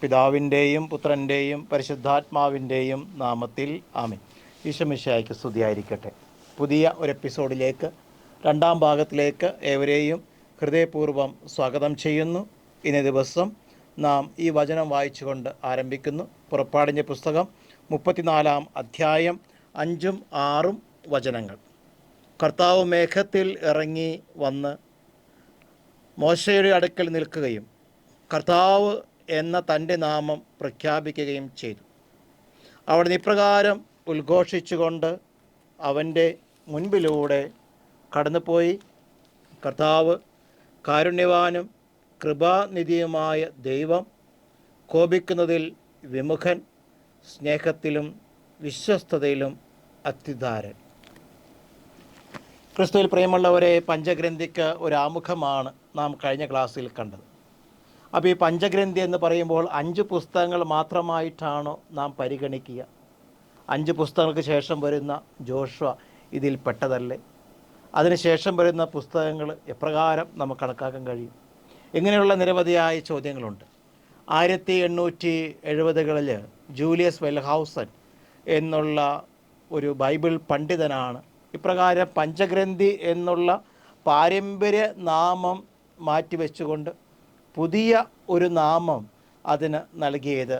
പിതാവിൻ്റെയും പുത്രൻ്റെയും പരിശുദ്ധാത്മാവിൻ്റെയും നാമത്തിൽ ആമേൻ. ഈശോ മിശിഹായ്ക്ക് സ്തുതിയായിരിക്കട്ടെ. പുതിയ ഒരു എപ്പിസോഡിലേക്ക്, രണ്ടാം ഭാഗത്തിലേക്ക് ഏവരെയും ഹൃദയപൂർവ്വം സ്വാഗതം ചെയ്യുന്നു. ഇന്നേ ദിവസം നാം ഈ വചനം വായിച്ചുകൊണ്ട് ആരംഭിക്കുന്നു. പുറപ്പാടിൻ്റെ പുസ്തകം 34-ാം അധ്യായം 5-6 വചനങ്ങൾ. കർത്താവ് മേഘത്തിൽ ഇറങ്ങി വന്ന് മോശയുടെ അടുക്കൽ നിൽക്കുകയും കർത്താവ് എന്ന തൻ്റെ നാമം പ്രഖ്യാപിക്കുകയും ചെയ്തു. അവിടുന്ന് ഇപ്രകാരം ഉദ്ഘോഷിച്ചുകൊണ്ട് അവൻ്റെ മുൻപിലൂടെ കടന്നുപോയി: കർത്താവ് കാരുണ്യവാനും കൃപാനിധിയുമായ ദൈവം, കോപിക്കുന്നതിൽ വിമുഖൻ, സ്നേഹത്തിലും വിശ്വസ്തതയിലും അത്യുദാരൻ. ക്രിസ്തുവിൽ പ്രിയമുള്ളവരെ, പഞ്ചഗ്രന്ഥിക്ക് ഒരു ആമുഖമാണ് നാം കഴിഞ്ഞ ക്ലാസ്സിൽ കണ്ടത്. അപ്പോൾ ഈ പഞ്ചഗ്രന്ഥി എന്ന് പറയുമ്പോൾ 5 പുസ്തകങ്ങൾ മാത്രമായിട്ടാണോ നാം പരിഗണിക്കുക? 5 പുസ്തകങ്ങൾക്ക് ശേഷം വരുന്ന ജോഷുവ ഇതിൽ പെട്ടതല്ലേ? അതിനുശേഷം വരുന്ന പുസ്തകങ്ങൾ എപ്രകാരം നമുക്ക് കണക്കാക്കാൻ കഴിയും? ഇങ്ങനെയുള്ള നിരവധിയായ ചോദ്യങ്ങളുണ്ട്. 1870-കളിൽ ജൂലിയസ് വെൽഹൗസൻ എന്നുള്ള ഒരു ബൈബിൾ പണ്ഡിതനാണ് ഇപ്രകാരം പഞ്ചഗ്രന്ഥി എന്നുള്ള പാരമ്പര്യ നാമം മാറ്റിവെച്ചുകൊണ്ട് പുതിയ ഒരു നാമം അതിന് നൽകിയത്.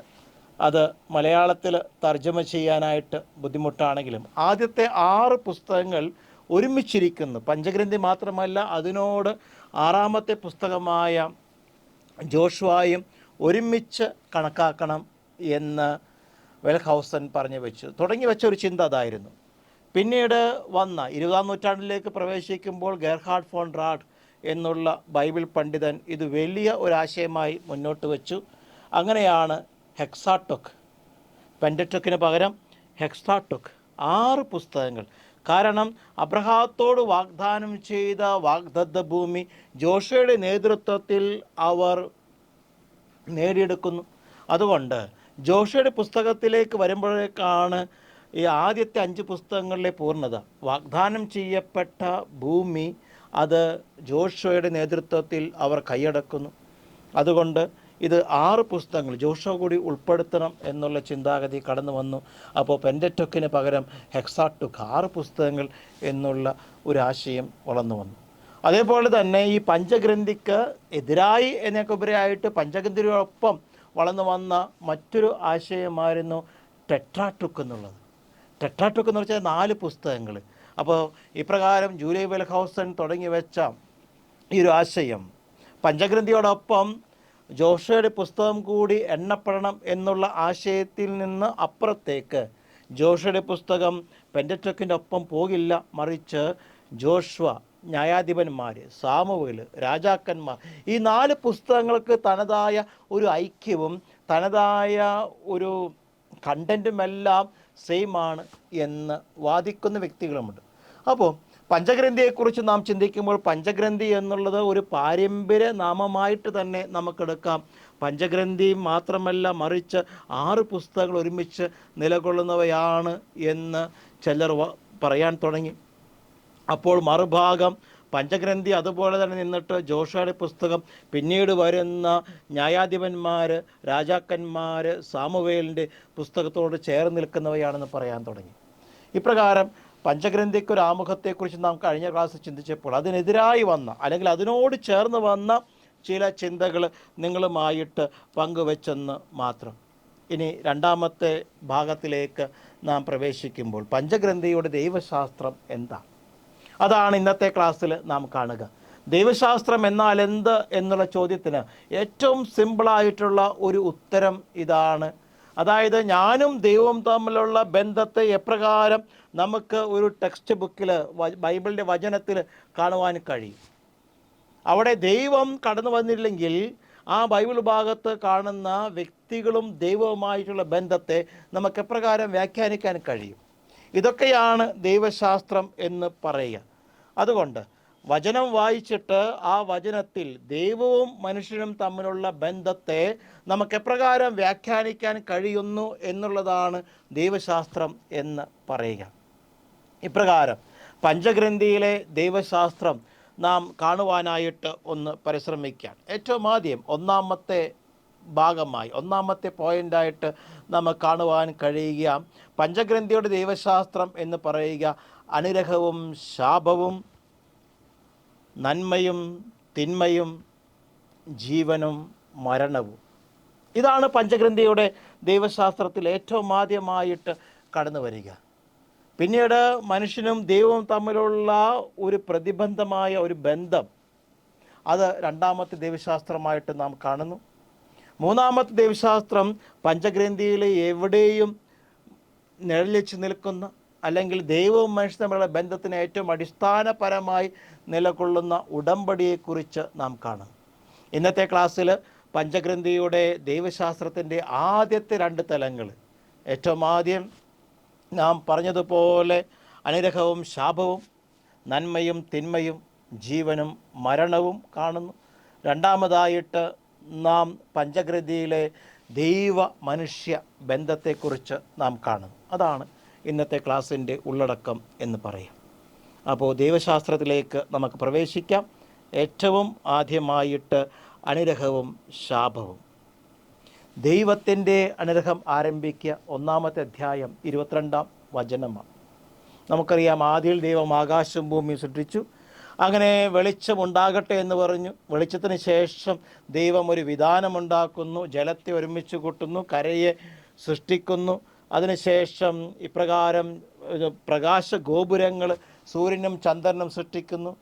അത് മലയാളത്തിൽ തർജ്ജമ ചെയ്യാനായിട്ട് ബുദ്ധിമുട്ടാണെങ്കിലും ആദ്യത്തെ 6 പുസ്തകങ്ങൾ ഒരുമിച്ചിരിക്കുന്നു. പഞ്ചഗ്രന്ഥി മാത്രമല്ല, അതിനോട് 6-ാമത്തെ പുസ്തകമായ ജോഷുവായും ഒരുമിച്ച് കണക്കാക്കണം എന്ന് വെൽഹൗസൻ പറഞ്ഞു വെച്ചു. തുടങ്ങി വെച്ച ഒരു ചിന്ത അതായിരുന്നു. പിന്നീട് വന്ന 20-ാം നൂറ്റാണ്ടിലേക്ക് പ്രവേശിക്കുമ്പോൾ ഗെർഹാർഡ് ഫോൺ റാഡ് എന്നുള്ള ബൈബിൾ പണ്ഡിതൻ ഇത് വലിയ ഒരാശയമായി മുന്നോട്ട് വച്ചു. അങ്ങനെയാണ് ഹെക്സാട്ടൊക്ക്, പെൻഡറ്റൊക്കിന് പകരം ഹെക്സാട്ടൊക്ക്, 6 പുസ്തകങ്ങൾ. കാരണം അബ്രഹാത്തോട് വാഗ്ദാനം ചെയ്ത വാഗ്ദത്ത ഭൂമി ജോഷുവയുടെ നേതൃത്വത്തിൽ അവർ നേടിയെടുക്കുന്നു. അതുകൊണ്ട് ജോഷുവയുടെ പുസ്തകത്തിലേക്ക് വരുമ്പോഴേക്കാണ് ഈ ആദ്യത്തെ 5 പുസ്തകങ്ങളിലെ പൂർണ്ണത. വാഗ്ദാനം ചെയ്യപ്പെട്ട ഭൂമി അത് ജോഷുവയുടെ നേതൃത്വത്തിൽ അവർ കൈയടക്കുന്നു. അതുകൊണ്ട് ഇത് 6 പുസ്തകങ്ങൾ ജോഷുവ കൂടി ഉൾപ്പെടുത്തണം എന്നുള്ള ചിന്താഗതി കടന്നു വന്നു. അപ്പോൾ പെൻഡറ്റൊക്കിന് പകരം ഹെക്സാട്ടൊക്ക്, 6 പുസ്തകങ്ങൾ എന്നുള്ള ഒരു ആശയം വളർന്നു വന്നു. അതേപോലെ തന്നെ ഈ പഞ്ചഗ്രന്ഥിക്ക് എതിരായി എന്നൊക്കെ ഉപരിയായിട്ട് പഞ്ചഗ്രന്ഥിയോടൊപ്പം വളർന്നു വന്ന മറ്റൊരു ആശയമായിരുന്നു ടെട്രാട്ടുക്ക് എന്നുള്ളത്. ടെട്രാട്ടുക്ക് എന്ന് വെച്ചാൽ 4 പുസ്തകങ്ങൾ. അപ്പോൾ ഇപ്രകാരം ജൂലിയസ് വെൽഹൗസൻ തുടങ്ങി വെച്ച ഈ ഒരു ആശയം പഞ്ചഗ്രന്ഥിയോടൊപ്പം ജോഷുവയുടെ പുസ്തകം കൂടി എണ്ണപ്പെടണം എന്നുള്ള ആശയത്തിൽ നിന്ന് അപ്പുറത്തേക്ക് ജോഷുവയുടെ പുസ്തകം പെൻഡറ്റൊക്കിൻ്റെ ഒപ്പം പോകില്ല, മറിച്ച് ജോഷുവ, ന്യായാധിപന്മാർ, സാമുവേൽ, രാജാക്കന്മാർ, ഈ 4 പുസ്തകങ്ങൾക്ക് തനതായ ഒരു ഐക്യവും തനതായ ഒരു കണ്ടൻറ്റുമെല്ലാം സെയിമാണ് എന്ന് വാദിക്കുന്ന വ്യക്തികളുമുണ്ട്. അപ്പോൾ പഞ്ചഗ്രന്ഥിയെക്കുറിച്ച് നാം ചിന്തിക്കുമ്പോൾ പഞ്ചഗ്രന്ഥി എന്നുള്ളത് ഒരു പാരമ്പര്യ നാമമായിട്ട് തന്നെ നമുക്കെടുക്കാം. പഞ്ചഗ്രന്ഥി മാത്രമല്ല, മറിച്ച് 6 പുസ്തകങ്ങൾ ഒരുമിച്ച് നിലകൊള്ളുന്നവയാണ് എന്ന് ചിലർ പറയാൻ തുടങ്ങി. അപ്പോൾ മറുഭാഗം പഞ്ചഗ്രന്ഥി അതുപോലെ തന്നെ നിന്നിട്ട് ജോഷുവയുടെ പുസ്തകം, പിന്നീട് വരുന്ന ന്യായാധിപന്മാർ, രാജാക്കന്മാർ, സാമുവേലിൻ്റെ പുസ്തകത്തോട് ചേർന്ന് നിൽക്കുന്നവയാണെന്ന് പറയാൻ തുടങ്ങി. ഇപ്രകാരം പഞ്ചഗ്രന്ഥിക്കൊരു ആമുഖത്തെക്കുറിച്ച് നാം കഴിഞ്ഞ ക്ലാസ്സിൽ ചിന്തിച്ചപ്പോൾ അതിനെതിരായി വന്ന അല്ലെങ്കിൽ അതിനോട് ചേർന്ന് വന്ന ചില ചിന്തകൾ നിങ്ങളുമായിട്ട് പങ്കുവെച്ചെന്ന് മാത്രം. ഇനി 2-ാമത്തെ ഭാഗത്തിലേക്ക് നാം പ്രവേശിക്കുമ്പോൾ പഞ്ചഗ്രന്ഥിയുടെ ദൈവശാസ്ത്രം എന്താണ്? അതാണ് ഇന്നത്തെ ക്ലാസ്സിൽ നാം കാണുക. ദൈവശാസ്ത്രം എന്നാൽ എന്ത് എന്നുള്ള ചോദ്യത്തിന് ഏറ്റവും സിമ്പിളായിട്ടുള്ള ഒരു ഉത്തരം ഇതാണ്. അതായത് ഞാനും ദൈവവും തമ്മിലുള്ള ബന്ധത്തെ എപ്രകാരം നമുക്ക് ഒരു ടെക്സ്റ്റ് ബുക്കിൽ, ബൈബിളിൻ്റെ വചനത്തിൽ കാണുവാൻ കഴിയും. അവിടെ ദൈവം കടന്നു വന്നില്ലെങ്കിൽ ആ ബൈബിൾ ഭാഗത്ത് കാണുന്ന വ്യക്തികളും ദൈവവുമായിട്ടുള്ള ബന്ധത്തെ നമുക്ക് എപ്രകാരം വ്യാഖ്യാനിക്കാൻ കഴിയും? ഇതൊക്കെയാണ് ദൈവശാസ്ത്രം എന്ന് പറയുക. അതുകൊണ്ട് വചനം വായിച്ചിട്ട് ആ വചനത്തിൽ ദൈവവും മനുഷ്യനും തമ്മിലുള്ള ബന്ധത്തെ നമുക്ക് എപ്രകാരം വ്യാഖ്യാനിക്കാൻ കഴിയുന്നു എന്നുള്ളതാണ് ദൈവശാസ്ത്രം എന്ന് പറയുക. ഇപ്രകാരം പഞ്ചഗ്രന്ഥിയിലെ ദൈവശാസ്ത്രം നാം കാണുവാനായിട്ട് ഒന്ന് പരിശ്രമിക്കാം. ഏറ്റവും ആദ്യം 1-ാമത്തെ ഭാഗമായി ഒന്നാമത്തെ പോയിൻ്റായിട്ട് നമുക്ക് കാണുവാൻ കഴിയുക പഞ്ചഗ്രന്ഥിയുടെ ദൈവശാസ്ത്രം എന്ന് പറയുക അനുഗ്രഹവും ശാപവും നന്മയും തിന്മയും ജീവനും മരണവും. ഇതാണ് പഞ്ചഗ്രന്ഥിയുടെ ദൈവശാസ്ത്രത്തിൽ ഏറ്റവും ആദ്യമായിട്ട് കടന്നു വരിക. പിന്നീട് മനുഷ്യനും ദൈവവും തമ്മിലുള്ള ഒരു പ്രതിബന്ധമായ ഒരു ബന്ധം, അത് രണ്ടാമത്തെ ദൈവശാസ്ത്രമായിട്ട് നാം കാണുന്നു. മൂന്നാമത്തെ ദൈവശാസ്ത്രം പഞ്ചഗ്രന്ഥിയിൽ എവിടെയും നിഴലിച്ച് നിൽക്കുന്ന, അല്ലെങ്കിൽ ദൈവവും മനുഷ്യനും തമ്മിലുള്ള ബന്ധത്തിന് ഏറ്റവും അടിസ്ഥാനപരമായി നിലകൊള്ളുന്ന ഉടമ്പടിയെക്കുറിച്ച് നാം കാണും. ഇന്നത്തെ ക്ലാസ്സിൽ പഞ്ചഗ്രന്ഥിയുടെ ദൈവശാസ്ത്രത്തിൻ്റെ ആദ്യത്തെ 2 തലങ്ങൾ, ഏറ്റവും ആദ്യം നാം പറഞ്ഞതുപോലെ അനുഗ്രഹവും ശാപവും, നന്മയും തിന്മയും, ജീവനും മരണവും കാണുന്നു. രണ്ടാമതായിട്ട് നാം പഞ്ചഗ്രന്ഥിയിലെ ദൈവ മനുഷ്യ ബന്ധത്തെക്കുറിച്ച് നാം കാണുന്നു. അതാണ് ഇന്നത്തെ ക്ലാസ്സിൻ്റെ ഉള്ളടക്കം എന്ന് പറയാം. അപ്പോൾ ദൈവശാസ്ത്രത്തിലേക്ക് നമുക്ക് പ്രവേശിക്കാം. ഏറ്റവും ആദ്യമായിട്ട് അനുഗ്രഹവും ശാപവും. ദൈവത്തിൻ്റെ അനുഗ്രഹം ആരംഭിക്കുക 1-ാമത്തെ അധ്യായം 22-ാം വചനമാണ്. നമുക്കറിയാം, ആദിയിൽ ദൈവം ആകാശവും ഭൂമിയും സൃഷ്ടിച്ചു. അങ്ങനെ വെളിച്ചമുണ്ടാകട്ടെ എന്ന് പറഞ്ഞു. വെളിച്ചത്തിന് ശേഷം ദൈവം ഒരു വിധാനമുണ്ടാക്കുന്നു, ജലത്തെ ഒരുമിച്ച് കൂട്ടുന്നു, കരയെ സൃഷ്ടിക്കുന്നു. അതിനുശേഷം ഇപ്രകാരം പ്രകാശ ഗോപുരങ്ങൾ സൂര്യനും ചന്ദ്രനും സൃഷ്ടിക്കുന്നു.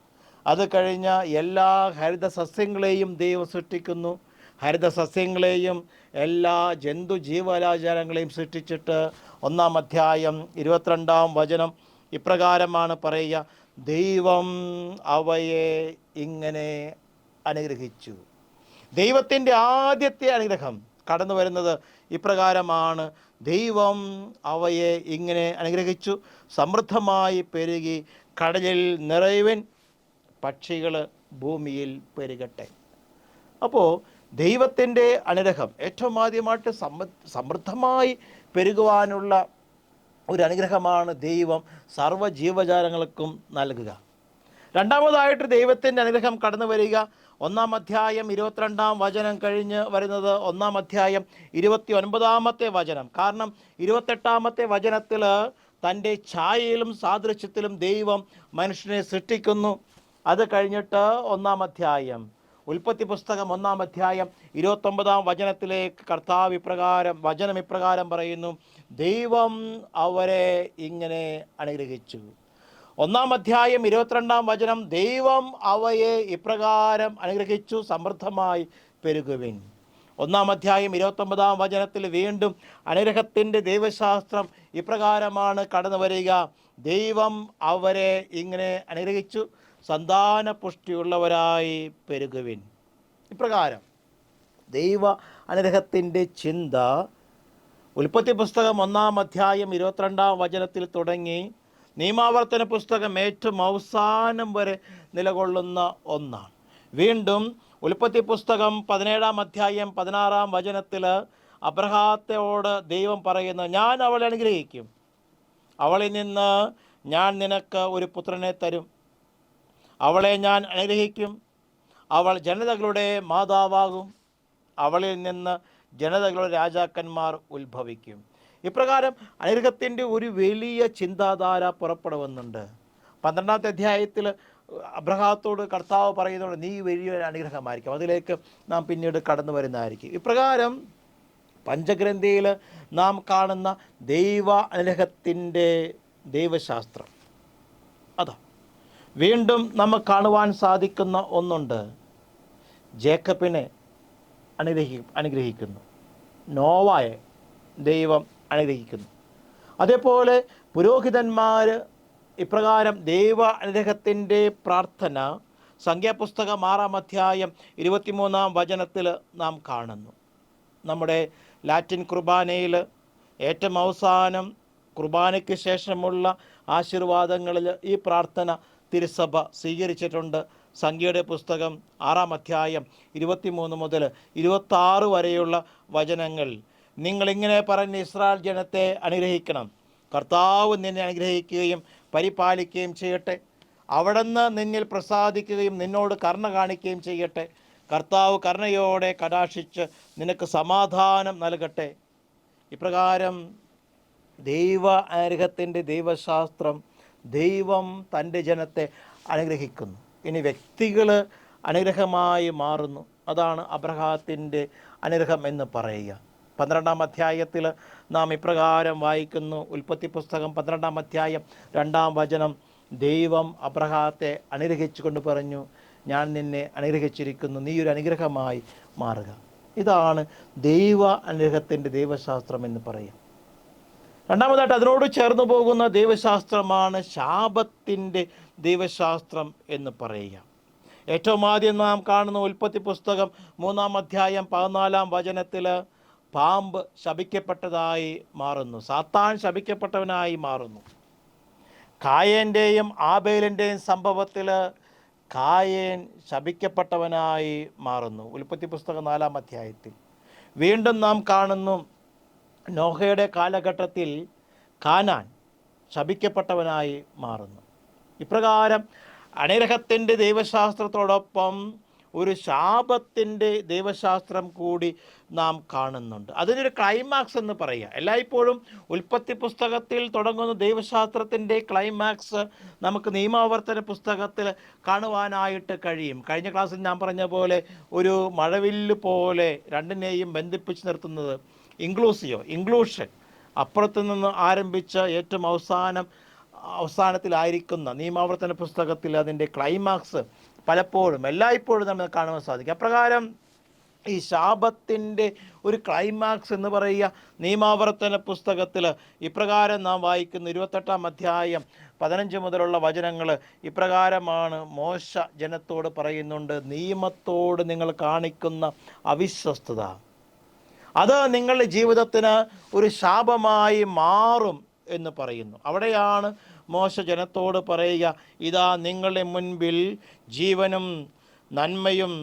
അത് കഴിഞ്ഞ എല്ലാ ഹരിത സസ്യങ്ങളെയും ദൈവം സൃഷ്ടിക്കുന്നു. ഹരിത സസ്യങ്ങളെയും എല്ലാ ജന്തു ജീവജാലങ്ങളെയും സൃഷ്ടിച്ചിട്ട് 1-ാം അധ്യായം 22-ാം വചനം ഇപ്രകാരമാണ് പറയുക: ദൈവം അവയെ ഇങ്ങനെ അനുഗ്രഹിച്ചു. ദൈവത്തിൻ്റെ ആദ്യത്തെ അനുഗ്രഹം കടന്നു വരുന്നത് ഇപ്രകാരമാണ്: ദൈവം അവയെ ഇങ്ങനെ അനുഗ്രഹിച്ചു, സമൃദ്ധമായി പെരുകി കടലിൽ നിറയുവിൻ, പക്ഷികൾ ഭൂമിയിൽ പെരുകട്ടെ. അപ്പോൾ ദൈവത്തിൻ്റെ അനുഗ്രഹം ഏറ്റവും ആദ്യമായിട്ട് സമൃദ്ധമായി പെരുകുവാനുള്ള ഒരു അനുഗ്രഹമാണ് ദൈവം സർവ്വജീവജാലങ്ങൾക്കും നൽകുക. രണ്ടാമതായിട്ട് ദൈവത്തിൻ്റെ അനുഗ്രഹം കടന്നു വരിക 1-ാം അധ്യായം 22-ാം വചനം കഴിഞ്ഞ് വരുന്നത് 1-ാം അധ്യായം 29-ാമത്തെ വചനം. കാരണം 28-ാമത്തെ വചനത്തിൽ തൻ്റെ ഛായയിലും സാദൃശ്യത്തിലും ദൈവം മനുഷ്യനെ സൃഷ്ടിക്കുന്നു. അത് കഴിഞ്ഞിട്ട് 1-ാം അധ്യായം ഉൽപ്പത്തി പുസ്തകം 1-ാം അധ്യായം 29-ാം വചനത്തിലേക്ക് കർത്താവ് വചനം ഇപ്രകാരം പറയുന്നു: ദൈവം അവരെ ഇങ്ങനെ അനുഗ്രഹിച്ചു. 1-ാം അധ്യായം 22-ാം വചനം: ദൈവം അവയെ ഇപ്രകാരം അനുഗ്രഹിച്ചു, സമൃദ്ധമായി പെരുകുവിൻ. 1-ാം അധ്യായം 29-ാം വചനത്തിൽ വീണ്ടും അനുഗ്രഹത്തിൻ്റെ ദൈവശാസ്ത്രം ഇപ്രകാരമാണ് കടന്നു വരിക: ദൈവം അവരെ ഇങ്ങനെ അനുഗ്രഹിച്ചു, സന്താന പുഷ്ടിയുള്ളവരായി പെരുകുവിൻ. ഇപ്രകാരം ദൈവ അനുഗ്രഹത്തിൻ്റെ ചിന്ത ഉൽപ്പത്തി പുസ്തകം 1-ാം അധ്യായം 22-ാം വചനത്തിൽ തുടങ്ങി നിയമാവർത്തന പുസ്തകം ഏറ്റവും അവസാനം വരെ നിലകൊള്ളുന്ന ഒന്നാണ്. വീണ്ടും ഉൽപ്പത്തി പുസ്തകം 17-ാം അധ്യായം 16-ാം വചനത്തിൽ അബ്രഹാത്തോട് ദൈവം പറയുന്നു: ഞാൻ അവളെ അനുഗ്രഹിക്കും, അവളിൽ നിന്ന് ഞാൻ നിനക്ക് ഒരു പുത്രനെ തരും, അവളെ ഞാൻ അനുഗ്രഹിക്കും, അവൾ ജനതകളുടെ മാതാവാകും, അവളിൽ നിന്ന് ജനതകളുടെ രാജാക്കന്മാർ ഉത്ഭവിക്കും. ഇപ്രകാരം അനുഗ്രഹത്തിൻ്റെ ഒരു വലിയ ചിന്താധാര പുറപ്പെടുവന്നുണ്ട്. 12-ാമത്തെ അധ്യായത്തിൽ അബ്രഹാത്തോട് കർത്താവ് പറയുന്നുണ്ട്, നീ വലിയൊരു അനുഗ്രഹമായിരിക്കും. അതിലേക്ക് നാം പിന്നീട് കടന്നു വരുന്നതായിരിക്കും. ഇപ്രകാരം പഞ്ചഗ്രന്ഥിയിൽ നാം കാണുന്ന ദൈവ അനുഗ്രഹത്തിൻ്റെ ദൈവശാസ്ത്രം അതാ. വീണ്ടും നമുക്ക് കാണുവാൻ സാധിക്കുന്ന ഒന്നുണ്ട്. ജേക്കബിനെ അനുഗ്രഹിക്കുന്നു, നോവായെ ദൈവം അനുഗ്രഹിക്കുന്നു. അതേപോലെ പുരോഹിതന്മാർ ഇപ്രകാരം ദൈവ അനുഗ്രഹത്തിൻ്റെ പ്രാർത്ഥന സംഖ്യാപുസ്തകം 6-ാം അധ്യായം 23-ാം വചനത്തിൽ നാം കാണുന്നു. നമ്മുടെ ലാറ്റിൻ കുർബാനയിൽ ഏറ്റവും അവസാനം കുർബാനയ്ക്ക് ശേഷമുള്ള ആശീർവാദങ്ങളിൽ ഈ പ്രാർത്ഥന തിരുസഭ സ്വീകരിച്ചിട്ടുണ്ട്. സംഖ്യയുടെ പുസ്തകം 6-ാം അധ്യായം 23 മുതൽ 26 വരെയുള്ള വചനങ്ങൾ: നിങ്ങളിങ്ങനെ പറഞ്ഞ് ഇസ്രായേൽ ജനത്തെ അനുഗ്രഹിക്കണം, കർത്താവ് നിന്നെ അനുഗ്രഹിക്കുകയും പരിപാലിക്കുകയും ചെയ്യട്ടെ, അവിടുന്ന് നിന്നിൽ പ്രസാദിക്കുകയും നിന്നോട് കരുണ കാണിക്കുകയും ചെയ്യട്ടെ, കർത്താവ് കരുണയോടെ കടാക്ഷിച്ച് നിനക്ക് സമാധാനം നൽകട്ടെ. ഇപ്രകാരം ദൈവ അനുഗ്രഹത്തിൻ്റെ ദൈവശാസ്ത്രം, ദൈവം തൻ്റെ ജനത്തെ അനുഗ്രഹിക്കുന്നു. ഇനി വ്യക്തികൾ അനുഗ്രഹമായി മാറുന്നു. അതാണ് അബ്രഹാത്തിൻ്റെ അനുഗ്രഹം എന്ന് പറയുക. 12-ാം അധ്യായത്തിൽ നാം ഇപ്രകാരം വായിക്കുന്നു. ഉൽപ്പത്തി പുസ്തകം 12-ാം അധ്യായം 2-ാം വചനം, ദൈവം അബ്രഹാത്തെ അനുഗ്രഹിച്ചുകൊണ്ട് പറഞ്ഞു, ഞാൻ നിന്നെ അനുഗ്രഹിച്ചിരിക്കുന്നു, നീ ഒരു അനുഗ്രഹമായി മാറുക. ഇതാണ് ദൈവ അനുഗ്രഹത്തിൻ്റെ ദൈവശാസ്ത്രം എന്ന് പറയുക. രണ്ടാമതായിട്ട് അതിനോട് ചേർന്ന് പോകുന്ന ദൈവശാസ്ത്രമാണ് ശാപത്തിൻ്റെ ദൈവശാസ്ത്രം എന്ന് പറയുക. ഏറ്റവും ആദ്യം നാം കാണുന്ന ഉൽപ്പത്തി പുസ്തകം 3-ാം അധ്യായം 14-ാം വചനത്തിൽ പാമ്പ് ശപിക്കപ്പെട്ടതായി മാറുന്നു. സാത്താൻ ശപിക്കപ്പെട്ടവനായി മാറുന്നു. കായേൻ്റെയും ആബേലിൻ്റെയും സംഭവത്തിൽ കായേൻ ശപിക്കപ്പെട്ടവനായി മാറുന്നു. ഉൽപ്പത്തി പുസ്തകം 4-ാം അധ്യായത്തിൽ വീണ്ടും നാം കാണുന്നു, നോഹയുടെ കാലഘട്ടത്തിൽ കാനാൻ ശപിക്കപ്പെട്ടവനായി മാറുന്നു. ഇപ്രകാരം അനുഗ്രഹത്തിൻ്റെ ദൈവശാസ്ത്രത്തോടൊപ്പം ഒരു ശാപത്തിൻ്റെ ദൈവശാസ്ത്രം കൂടി നാം കാണുന്നുണ്ട്. അതിനൊരു ക്ലൈമാക്സ് എന്ന് പറയുക. എല്ലായ്പ്പോഴും ഉൽപ്പത്തി പുസ്തകത്തിൽ തുടങ്ങുന്ന ദൈവശാസ്ത്രത്തിൻ്റെ ക്ലൈമാക്സ് നമുക്ക് നിയമാവർത്തന പുസ്തകത്തിൽ കാണുവാനായിട്ട് കഴിയും. കഴിഞ്ഞ ക്ലാസ്സിൽ ഞാൻ പറഞ്ഞ പോലെ ഒരു മഴവില്ല് പോലെ രണ്ടിനെയും ബന്ധിപ്പിച്ച് നിർത്തുന്നത് ഇൻക്ലൂഷൻ, അപ്പുറത്തു നിന്ന് ആരംഭിച്ച് ഏറ്റവും അവസാനത്തിലായിരിക്കുന്ന നിയമാവർത്തന പുസ്തകത്തിൽ അതിൻ്റെ ക്ലൈമാക്സ് പലപ്പോഴും എല്ലായ്പ്പോഴും നമ്മൾ കാണുവാൻ സാധിക്കും. അപ്രകാരം ഈ ശാപത്തിൻ്റെ ഒരു ക്ലൈമാക്സ് എന്ന് പറയുക നിയമാവർത്തന പുസ്തകത്തിൽ ഇപ്രകാരം നാം വായിക്കുന്ന 28-ാം അധ്യായം 15 മുതലുള്ള വചനങ്ങൾ ഇപ്രകാരമാണ്. മോശ ജനത്തോട് പറയുന്നുണ്ട്, നിയമത്തോട് നിങ്ങൾ കാണിക്കുന്ന അവിശ്വസ്തത അത് നിങ്ങളുടെ ജീവിതത്തിന് ഒരു ശാപമായി മാറും എന്ന് പറയുന്നു. അവിടെയാണ് മോശ ജനത്തോട് പറയുക, ഇതാ നിങ്ങളുടെ മുൻപിൽ ജീവനും നന്മയും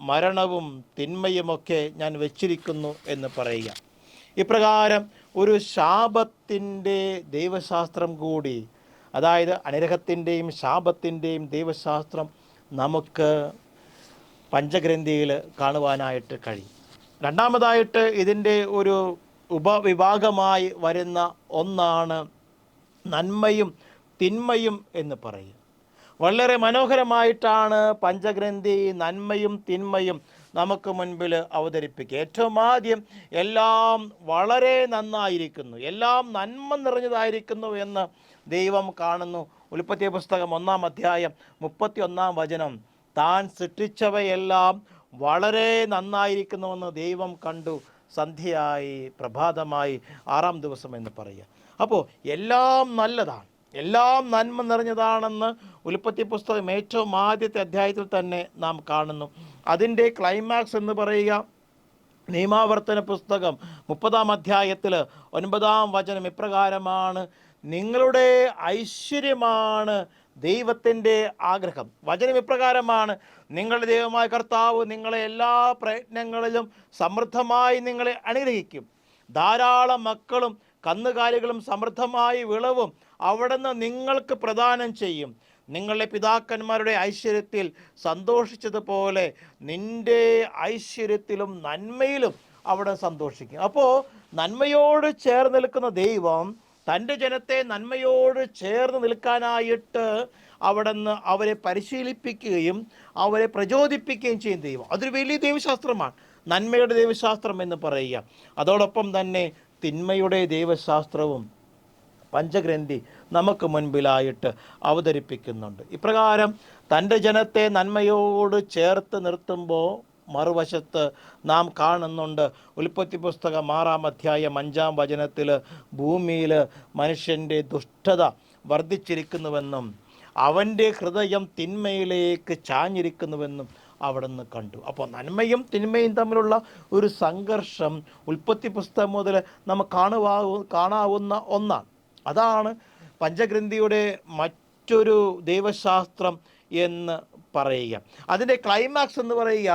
മരണവും തിന്മയുമൊക്കെ ഞാൻ വച്ചിരിക്കുന്നു എന്ന് പറയുക. ഇപ്രകാരം ഒരു ശാപത്തിൻ്റെ ദൈവശാസ്ത്രം കൂടി, അതായത് അനുഗ്രഹത്തിൻ്റെയും ശാപത്തിൻ്റെയും ദൈവശാസ്ത്രം നമുക്ക് പഞ്ചഗ്രന്ഥിയിൽ കാണുവാനായിട്ട് കഴിയും. രണ്ടാമതായിട്ട് ഇതിൻ്റെ ഒരു ഉപവിഭാഗമായി വരുന്ന ഒന്നാണ് നന്മയും തിന്മയും എന്ന് പറയുക. വളരെ മനോഹരമായിട്ടാണ് പഞ്ചഗ്രന്ഥി നന്മയും തിന്മയും നമുക്ക് മുൻപിൽ അവതരിപ്പിക്കുക. ഏറ്റവും ആദ്യം എല്ലാം വളരെ നന്നായിരിക്കുന്നു, എല്ലാം നന്മ നിറഞ്ഞതായിരിക്കുന്നു എന്ന് ദൈവം കാണുന്നു. ഉൽപ്പത്തി പുസ്തകം 1-ാം അധ്യായം 31-ാം വചനം, താൻ സൃഷ്ടിച്ചവയെല്ലാം വളരെ നന്നായിരിക്കുന്നുവെന്ന് ദൈവം കണ്ടു, സന്ധ്യയായി പ്രഭാതമായി 6-ാം ദിവസം എന്ന് പറയുക. അപ്പോൾ എല്ലാം നല്ലതാണ്, എല്ലാം നന്മ നിറഞ്ഞതാണെന്ന് ഉൽപ്പത്തി പുസ്തകം ഏറ്റവും ആദ്യത്തെ അധ്യായത്തിൽ തന്നെ നാം കാണുന്നു. അതിൻ്റെ ക്ലൈമാക്സ് എന്ന് പറയുക നിയമാവർത്തന പുസ്തകം 30-ാം അധ്യായത്തിൽ 9-ാം വചനം ഇപ്രകാരമാണ്, നിങ്ങളുടെ ഐശ്വര്യമാണ് ദൈവത്തിൻ്റെ ആഗ്രഹം. വചനം ഇപ്രകാരമാണ്, നിങ്ങളുടെ ദൈവമായ കർത്താവ് നിങ്ങളെ എല്ലാ പ്രയത്നങ്ങളിലും സമൃദ്ധമായി നിങ്ങളെ അനുഗ്രഹിക്കും, ധാരാളം മക്കളും കന്നുകാലികളും സമൃദ്ധമായി വിളവും അവിടുന്ന് നിങ്ങൾക്ക് പ്രദാനം ചെയ്യും. നിങ്ങളുടെ പിതാക്കന്മാരുടെ ഐശ്വര്യത്തിൽ സന്തോഷിച്ചതുപോലെ നിൻ്റെ ഐശ്വര്യത്തിലും നന്മയിലും അവിടെ സന്തോഷിക്കും. അപ്പോൾ നന്മയോട് ചേർന്ന് നിൽക്കുന്ന ദൈവം തൻ്റെ ജനത്തെ നന്മയോട് ചേർന്ന് നിൽക്കാനായിട്ട് അവിടുന്ന് അവരെ പരിശീലിപ്പിക്കുകയും അവരെ പ്രചോദിപ്പിക്കുകയും ചെയ്യും ദൈവം. അതൊരു വലിയ ദൈവശാസ്ത്രമാണ്, നന്മയുടെ ദൈവശാസ്ത്രം എന്ന് പറയുക. അതോടൊപ്പം തന്നെ തിന്മയുടെ ദൈവശാസ്ത്രവും പഞ്ചഗ്രന്ഥി നമുക്ക് മുൻപിലായിട്ട് അവതരിപ്പിക്കുന്നുണ്ട്. ഇപ്രകാരം തൻ്റെ ജനത്തെ നന്മയോട് ചേർത്ത് നിർത്തുമ്പോൾ മറുവശത്ത് നാം കാണുന്നുണ്ട് ഉൽപ്പത്തി പുസ്തകം 6-ാം അധ്യായം 5-ാം വചനത്തിൽ ഭൂമിയിൽ മനുഷ്യൻ്റെ ദുഷ്ടത വർദ്ധിച്ചിരിക്കുന്നുവെന്നും അവൻ്റെ ഹൃദയം തിന്മയിലേക്ക് ചാഞ്ഞിരിക്കുന്നുവെന്നും അവിടുന്ന് കണ്ടു. അപ്പോൾ നന്മയും തിന്മയും തമ്മിലുള്ള ഒരു സംഘർഷം ഉൽപ്പത്തി പുസ്തകം മുതൽ നമുക്ക് കാണാവുന്ന ഒന്നാണ്. അതാണ് പഞ്ചഗ്രന്ഥിയുടെ മറ്റൊരു ദൈവശാസ്ത്രം എന്ന് പറയുക. അതിൻ്റെ ക്ലൈമാക്സ് എന്ന് പറയുക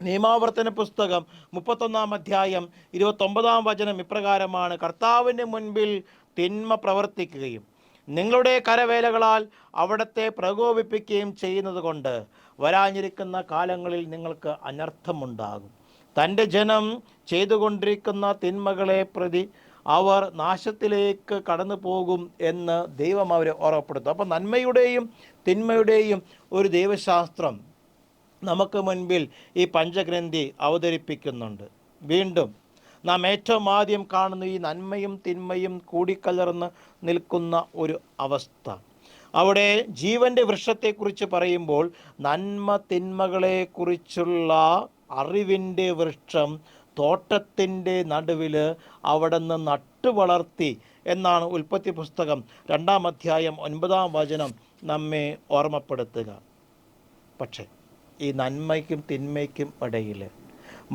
നിയമാവർത്തന പുസ്തകം 31-ാം അധ്യായം 29-ാം വചനം ഇപ്രകാരമാണ്, കർത്താവിൻ്റെ മുൻപിൽ തിന്മ പ്രവർത്തിക്കുകയും നിങ്ങളുടെ കരവേലകളാൽ അവിടത്തെ പ്രകോപിപ്പിക്കുകയും ചെയ്യുന്നത് കൊണ്ട് വരാനിരിക്കുന്ന കാലങ്ങളിൽ നിങ്ങൾക്ക് അനർത്ഥമുണ്ടാകും. തൻ്റെ ജനം ചെയ്തുകൊണ്ടിരിക്കുന്ന തിന്മകളെ പ്രതി അവർ നാശത്തിലേക്ക് കടന്നു പോകും എന്ന് ദൈവം അവരെ ഓർമ്മപ്പെടുത്തും. അപ്പോൾ നന്മയുടെയും തിന്മയുടെയും ഒരു ദൈവശാസ്ത്രം നമുക്ക് മുൻപിൽ ഈ പഞ്ചഗ്രന്ഥി അവതരിപ്പിക്കുന്നുണ്ട്. വീണ്ടും നാം ഏറ്റവും ആദ്യം കാണുന്ന ഈ നന്മയും തിന്മയും കൂടിക്കലർന്ന് നിൽക്കുന്ന ഒരു അവസ്ഥ. അവിടെ ജീവൻ്റെ വൃക്ഷത്തെക്കുറിച്ച് പറയുമ്പോൾ നന്മ തിന്മകളെക്കുറിച്ചുള്ള അറിവിൻ്റെ വൃക്ഷം തോട്ടത്തിൻ്റെ നടുവിൽ അവിടെ നിന്ന് നട്ടുവളർത്തി എന്നാണ് ഉൽപ്പത്തി പുസ്തകം 2-ാം അധ്യായം 9-ാം വചനം നമ്മെ ഓർമ്മപ്പെടുത്തുക. പക്ഷേ ഈ നന്മയ്ക്കും തിന്മയ്ക്കും ഇടയിൽ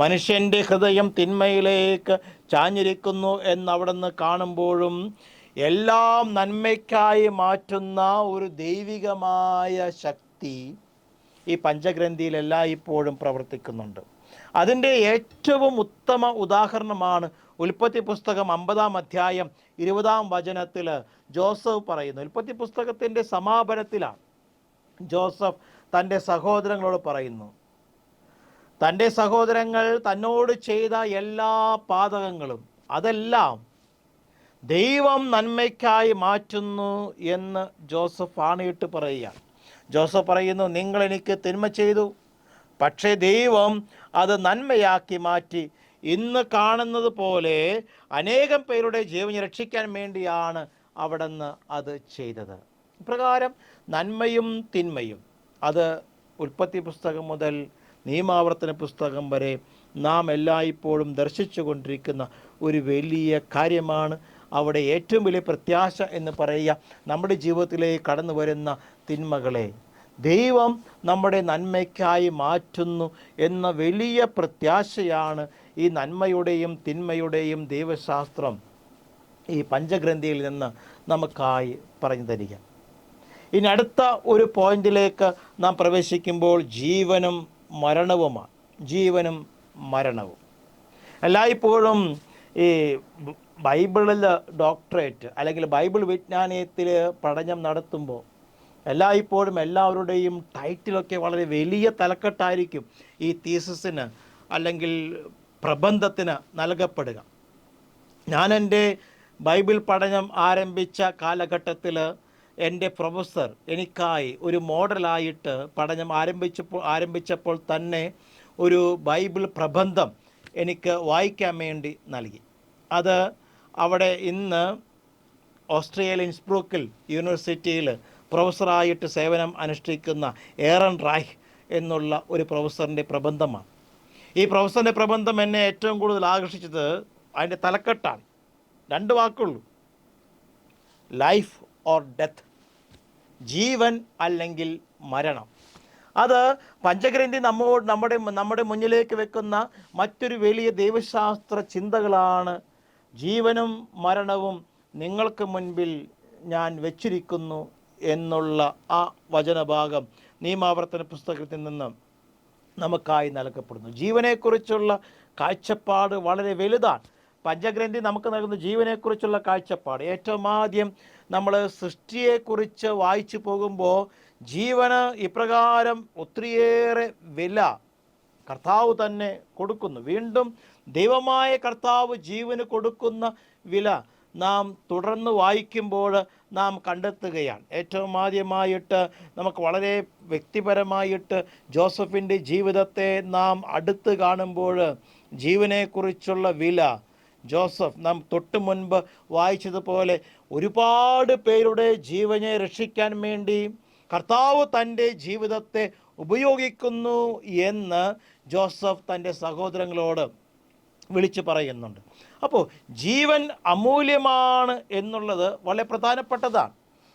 മനുഷ്യൻ്റെ ഹൃദയം തിന്മയിലേക്ക് ചാഞ്ഞിരിക്കുന്നു എന്നവിടെ നിന്ന് കാണുമ്പോഴും എല്ലാം നന്മയ്ക്കായി മാറ്റുന്ന ഒരു ദൈവികമായ ശക്തി ഈ പഞ്ചഗ്രന്ഥിയിൽ എല്ലായ്പ്പോഴും പ്രവർത്തിക്കുന്നുണ്ട്. അതിൻ്റെ ഏറ്റവും ഉത്തമ ഉദാഹരണമാണ് ഉൽപ്പത്തി പുസ്തകം 50-ാം അധ്യായം 20-ാം വചനത്തിൽ ജോസഫ് പറയുന്നു. ഉൽപ്പത്തി പുസ്തകത്തിൻ്റെ സമാപനത്തിലാണ് ജോസഫ് തൻ്റെ സഹോദരങ്ങളോട് പറയുന്നു, തൻ്റെ സഹോദരങ്ങൾ തന്നോട് ചെയ്ത എല്ലാ പാതകങ്ങളും അതെല്ലാം ദൈവം നന്മയ്ക്കായി മാറ്റുന്നു എന്ന് ജോസഫ് ആണയിട്ട് പറയുക. ജോസഫ് പറയുന്നു, നിങ്ങൾ എനിക്ക് തിന്മ ചെയ്തു, പക്ഷേ ദൈവം അത് നന്മയാക്കി മാറ്റി. ഇന്ന് കാണുന്നത് പോലെ അനേകം പേരുടെ ജീവൻ രക്ഷിക്കാൻ വേണ്ടിയാണ് അവിടെ നിന്ന് അത് ചെയ്തത്. ഇപ്രകാരം നന്മയും തിന്മയും അത് ഉൽപ്പത്തി പുസ്തകം മുതൽ നിയമാവർത്തന പുസ്തകം വരെ നാം എല്ലായ്പ്പോഴും ദർശിച്ചു കൊണ്ടിരിക്കുന്ന ഒരു വലിയ കാര്യമാണ്. അവിടെ ഏറ്റവും വലിയ പ്രത്യാശ എന്ന് പറയുക, നമ്മുടെ ജീവിതത്തിലേക്ക് കടന്നു വരുന്ന തിന്മകളെ ദൈവം നമ്മുടെ നന്മയ്ക്കായി മാറ്റുന്നു എന്ന വലിയ പ്രത്യാശയാണ് ഈ നന്മയുടെയും തിന്മയുടെയും ദൈവശാസ്ത്രം ഈ പഞ്ചഗ്രന്ഥിയിൽ നിന്ന് നമുക്കായി പറഞ്ഞു തരിക. ഇനി അടുത്ത ഒരു പോയിന്റിലേക്ക് നാം പ്രവേശിക്കുമ്പോൾ ജീവനും മരണവുമാണ്. ജീവനും മരണവും എല്ലായ്പ്പോഴും ഈ ബൈബിളിൽ ഡോക്ടറേറ്റ് അല്ലെങ്കിൽ ബൈബിൾ വിജ്ഞാനത്തിൽ പഠനം നടത്തുമ്പോൾ എല്ലായ്പ്പോഴും എല്ലാവരുടെയും ടൈറ്റിലൊക്കെ വളരെ വലിയ തലക്കെട്ടായിരിക്കും ഈ തീസിസിന് അല്ലെങ്കിൽ പ്രബന്ധത്തിന് നൽകപ്പെടുക. ഞാൻ എൻ്റെ ബൈബിൾ പഠനം ആരംഭിച്ച കാലഘട്ടത്തിൽ എൻ്റെ പ്രൊഫസർ എനിക്കായി ഒരു മോഡലായിട്ട് പഠനം ആരംഭിച്ചപ്പോൾ തന്നെ ഒരു ബൈബിൾ പ്രബന്ധം എനിക്ക് വായിക്കാൻ വേണ്ടി നൽകി. അത് അവിടെ ഇന്ന് ഓസ്ട്രേലിയൻ ഇൻസ്ബ്രൂക്കിൽ യൂണിവേഴ്സിറ്റിയിൽ പ്രൊഫസറായിട്ട് സേവനം അനുഷ്ഠിക്കുന്ന ഏറൺ റൈഹ് എന്നുള്ള ഒരു പ്രൊഫസറിൻ്റെ പ്രബന്ധമാണ്. ഈ പ്രൊഫസറിൻ്റെ പ്രബന്ധം എന്നെ ഏറ്റവും കൂടുതൽ ആകർഷിച്ചത് അതിൻ്റെ തലക്കെട്ടാണ്. 2 വാക്കുള്ളൂ, ലൈഫ് ഓർ ഡെത്ത്, ജീവൻ അല്ലെങ്കിൽ മരണം. അത് പഞ്ചഗ്രന്ഥി നമ്മുടെ മുന്നിലേക്ക് വെക്കുന്ന മറ്റൊരു വലിയ ദൈവശാസ്ത്ര ചിന്തകളാണ്. ജീവനും മരണവും നിങ്ങൾക്ക് മുൻപിൽ ഞാൻ വെച്ചിരിക്കുന്നു എന്നുള്ള ആ വചനഭാഗം നിയമാവർത്തന പുസ്തകത്തിൽ നിന്ന് നമുക്കായി നൽകപ്പെടുന്നു. ജീവനെക്കുറിച്ചുള്ള കാഴ്ചപ്പാട് വളരെ വലുതാണ്. പഞ്ചഗ്രന്ഥി നമുക്ക് നൽകുന്ന ജീവനെക്കുറിച്ചുള്ള കാഴ്ചപ്പാട് ഏറ്റവും ആദ്യം നമ്മൾ സൃഷ്ടിയെക്കുറിച്ച് വായിച്ചു പോകുമ്പോൾ ജീവന് ഇപ്രകാരം ഒത്തിരിയേറെ വില കർത്താവ് തന്നെ കൊടുക്കുന്നു. വീണ്ടും ദൈവമായ കർത്താവ് ജീവന് കൊടുക്കുന്ന വില നാം തുടർന്ന് വായിക്കുമ്പോൾ നാം കണ്ടെത്തുകയാണ്. ഏറ്റവും ആദ്യമായിട്ട് നമുക്ക് വളരെ വ്യക്തിപരമായിട്ട് ജോസഫിൻ്റെ ജീവിതത്തെ നാം അടുത്ത് കാണുമ്പോൾ ജീവനെക്കുറിച്ചുള്ള വില ജോസഫ് നാം തൊട്ട് മുൻപ് വായിച്ചതുപോലെ ഒരുപാട് പേരുടെ ജീവനെ രക്ഷിക്കാൻ വേണ്ടി കർത്താവ് തൻ്റെ ജീവിതത്തെ ഉപയോഗിക്കുന്നു എന്ന് ജോസഫ് തൻ്റെ സഹോദരങ്ങളോട് വിളിച്ചു പറയുന്നുണ്ട്. അപ്പോൾ ജീവൻ അമൂല്യമാണ് എന്നുള്ളത് വളരെ പ്രധാനപ്പെട്ടതാണ്.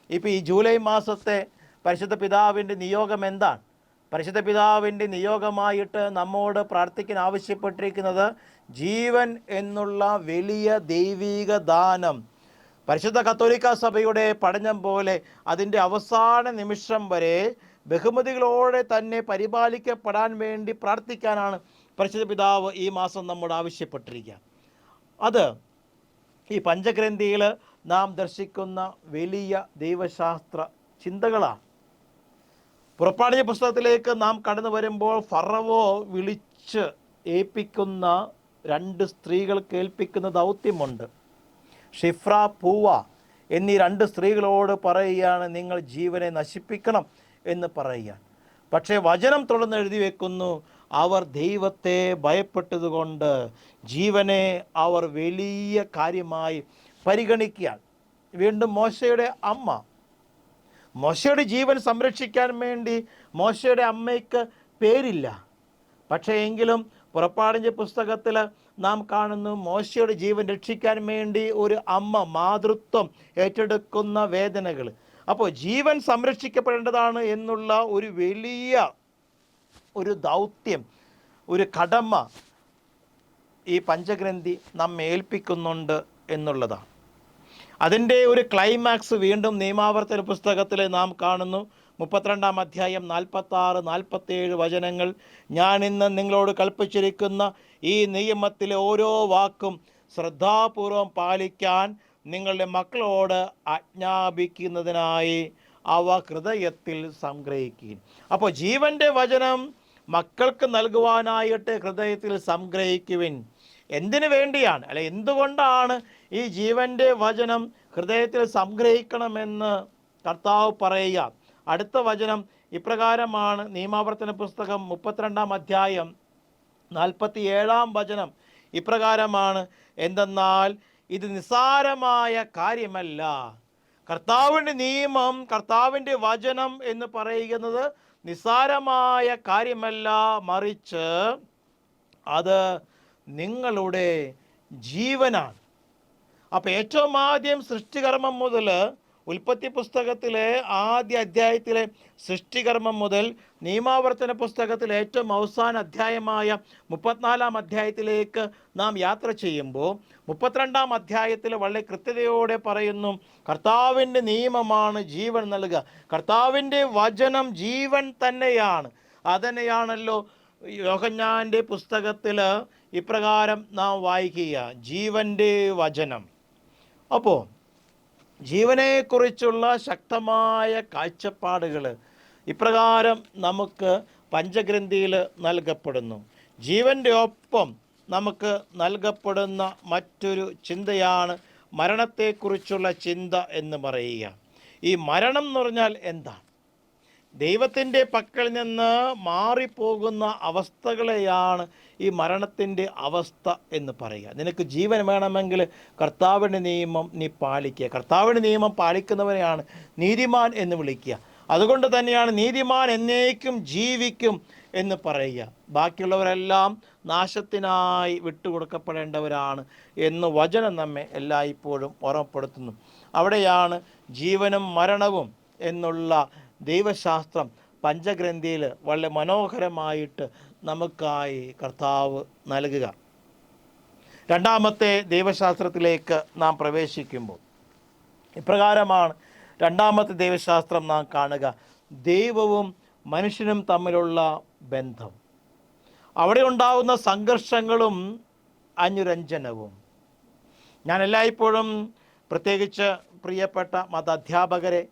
ഇപ്പോൾ ഈ ജൂലൈ മാസത്തെ പരിശുദ്ധ പിതാവിൻ്റെ നിയോഗം എന്താണ്? പരിശുദ്ധ പിതാവിൻ്റെ നിയോഗമായിട്ട് നമ്മോട് പ്രാർത്ഥിക്കാൻ ആവശ്യപ്പെട്ടിരിക്കുന്നത് ജീവൻ എന്നുള്ള വലിയ ദൈവിക ദാനം പരിശുദ്ധ കത്തോലിക്ക സഭയുടെ പഠനം പോലെ അതിൻ്റെ അവസാന നിമിഷം വരെ ബഹുമതികളോടെ തന്നെ പരിപാലിക്കപ്പെടാൻ വേണ്ടി പ്രാർത്ഥിക്കാനാണ് പരിശുദ്ധ പിതാവ് ഈ മാസം നമ്മോട് ആവശ്യപ്പെട്ടിരിക്കുക. അത് ഈ പഞ്ചഗ്രന്ഥിയിൽ നാം ദർശിക്കുന്ന വലിയ ദൈവശാസ്ത്ര ചിന്തകളാണ്. പുറപ്പാടിൻ്റെ പുസ്തകത്തിലേക്ക് നാം കടന്നു വരുമ്പോൾ ഫറവോ വിളിച്ച് ഏൽപ്പിക്കുന്ന 2 സ്ത്രീകൾക്ക് ഏൽപ്പിക്കുന്ന ദൗത്യമുണ്ട്. ഷിഫ്ര, പൂവ എന്നീ 2 സ്ത്രീകളോട് പറയുകയാണ്, നിങ്ങൾ ജീവനെ നശിപ്പിക്കണം എന്ന് പറയുകയാണ്. പക്ഷേ വചനം തുടർന്ന് എഴുതി വെക്കുന്നു, അവർ ദൈവത്തെ ഭയപ്പെട്ടതുകൊണ്ട് ജീവനെ അവർ വലിയ കാര്യമായി പരിഗണിക്കുകയാണ്. വീണ്ടും മോശയുടെ അമ്മ, മോശയുടെ ജീവൻ സംരക്ഷിക്കാൻ വേണ്ടി മോശയുടെ അമ്മയ്ക്ക് പേരില്ല. പക്ഷേ എങ്കിലും പുറപ്പാടിൻ്റെ പുസ്തകത്തിൽ നാം കാണുന്നു, മോശയുടെ ജീവൻ രക്ഷിക്കാൻ വേണ്ടി ഒരു അമ്മ മാതൃത്വം ഏറ്റെടുക്കുന്ന വേദനകൾ. അപ്പോൾ ജീവൻ സംരക്ഷിക്കപ്പെടേണ്ടതാണ് എന്നുള്ള ഒരു വലിയ ഒരു ദൗത്യം, ഒരു കടമ ഈ പഞ്ചഗ്രന്ഥി നമ്മെ ഏൽപ്പിക്കുന്നുണ്ട് എന്നുള്ളതാണ്. അതിൻ്റെ ഒരു ക്ലൈമാക്സ് വീണ്ടും നിയമാവർത്തന പുസ്തകത്തിൽ നാം കാണുന്നു. 32-ാം അധ്യായം 46-47 വചനങ്ങൾ. ഞാൻ ഇന്ന് നിങ്ങളോട് കൽപ്പിച്ചിരിക്കുന്ന ഈ നിയമത്തിലെ ഓരോ വാക്കും ശ്രദ്ധാപൂർവം പാലിക്കാൻ നിങ്ങളുടെ മക്കളോട് ആജ്ഞാപിക്കുന്നതിനായി അവ ഹൃദയത്തിൽ സംഗ്രഹിക്കുകയും. അപ്പോൾ ജീവൻ്റെ വചനം മക്കൾക്ക് നൽകുവാനായിട്ട് ഹൃദയത്തിൽ സംഗ്രഹിക്കുവിൻ. എന്തിനു വേണ്ടിയാണ്, അല്ലെ എന്തുകൊണ്ടാണ് ഈ ജീവൻ്റെ വചനം ഹൃദയത്തിൽ സംഗ്രഹിക്കണമെന്ന് കർത്താവ് പറയുക? അടുത്ത വചനം ഇപ്രകാരമാണ്. നിയമാവർത്തന പുസ്തകം 32-ാം അധ്യായം 47-ാം വചനം ഇപ്രകാരമാണ്, എന്തെന്നാൽ ഇത് നിസ്സാരമായ കാര്യമല്ല. കർത്താവിൻ്റെ നിയമം, കർത്താവിൻ്റെ വചനം എന്ന് പറയുന്നത് നിസ്സാരമായ കാര്യമല്ല, മറിച്ച് അത് നിങ്ങളുടെ ജീവനാണ്. അപ്പോൾ ഏറ്റവും ആദ്യം സൃഷ്ടികർമ്മം മുതൽ, ഉൽപ്പത്തി പുസ്തകത്തിലെ ആദ്യ അധ്യായത്തിലെ സൃഷ്ടികർമ്മം മുതൽ നിയമാവർത്തന പുസ്തകത്തിലെ ഏറ്റവും അവസാന അധ്യായമായ 34-ാം അധ്യായത്തിലേക്ക് നാം യാത്ര ചെയ്യുമ്പോൾ 32-ാം അധ്യായത്തിൽ വളരെ കൃത്യതയോടെ പറയുന്നു, കർത്താവിൻ്റെ നിയമമാണ് ജീവൻ നൽകുക. കർത്താവിൻ്റെ വചനം ജീവൻ തന്നെയാണ്. അതന്നെയാണല്ലോ യോഹന്നാൻ്റെ പുസ്തകത്തിൽ ഇപ്രകാരം നാം വായിക്കുക, ജീവൻ്റെ വചനം. അപ്പോൾ ജീവനെക്കുറിച്ചുള്ള ശക്തമായ കാഴ്ചപ്പാടുകൾ ഇപ്രകാരം നമുക്ക് പഞ്ചഗ്രന്ഥിയിൽ നൽകപ്പെടുന്നു. ജീവൻ്റെ ഒപ്പം നമുക്ക് നൽകപ്പെടുന്ന മറ്റൊരു ചിന്തയാണ് മരണത്തെക്കുറിച്ചുള്ള ചിന്ത എന്ന് പറയുക. ഈ മരണം എന്ന് പറഞ്ഞാൽ എന്താണ്? ദൈവത്തിൻ്റെ പക്കൽ നിന്ന് മാറിപ്പോകുന്ന അവസ്ഥകളെയാണ് ഈ മരണത്തിൻ്റെ അവസ്ഥ എന്ന് പറയുക. നിനക്ക് ജീവൻ വേണമെങ്കിൽ കർത്താവിൻ്റെ നിയമം നീ പാലിക്കുക. കർത്താവിൻ്റെ നിയമം പാലിക്കുന്നവരെയാണ് നീതിമാൻ എന്ന് വിളിക്കുക. അതുകൊണ്ട് തന്നെയാണ് നീതിമാൻ എന്നേക്കും ജീവിക്കും എന്ന് പറയുക. ബാക്കിയുള്ളവരെല്ലാം നാശത്തിനായി വിട്ടുകൊടുക്കപ്പെടേണ്ടവരാണ് എന്ന് വചനം നമ്മെ എല്ലായ്പ്പോഴും ഓർമ്മപ്പെടുത്തുന്നു. അവിടെയാണ് ജീവനും മരണവും എന്നുള്ള ദൈവശാസ്ത്രം പഞ്ചഗ്രന്ഥിയിൽ വളരെ മനോഹരമായിട്ട് നമുക്കായി കർത്താവ് നൽകുക. രണ്ടാമത്തെ ദൈവശാസ്ത്രത്തിലേക്ക് നാം പ്രവേശിക്കുമ്പോൾ ഇപ്രകാരമാണ് രണ്ടാമത്തെ ദൈവശാസ്ത്രം നാം കാണുക, ദൈവവും മനുഷ്യനും തമ്മിലുള്ള ബന്ധം. അവിടെ ഉണ്ടാകുന്ന സംഘർഷങ്ങളും അനുരഞ്ജനവും. ഞാൻ എല്ലായ്പ്പോഴും പ്രത്യേകിച്ച് പ്രിയപ്പെട്ട മതാധ്യാപകരെ,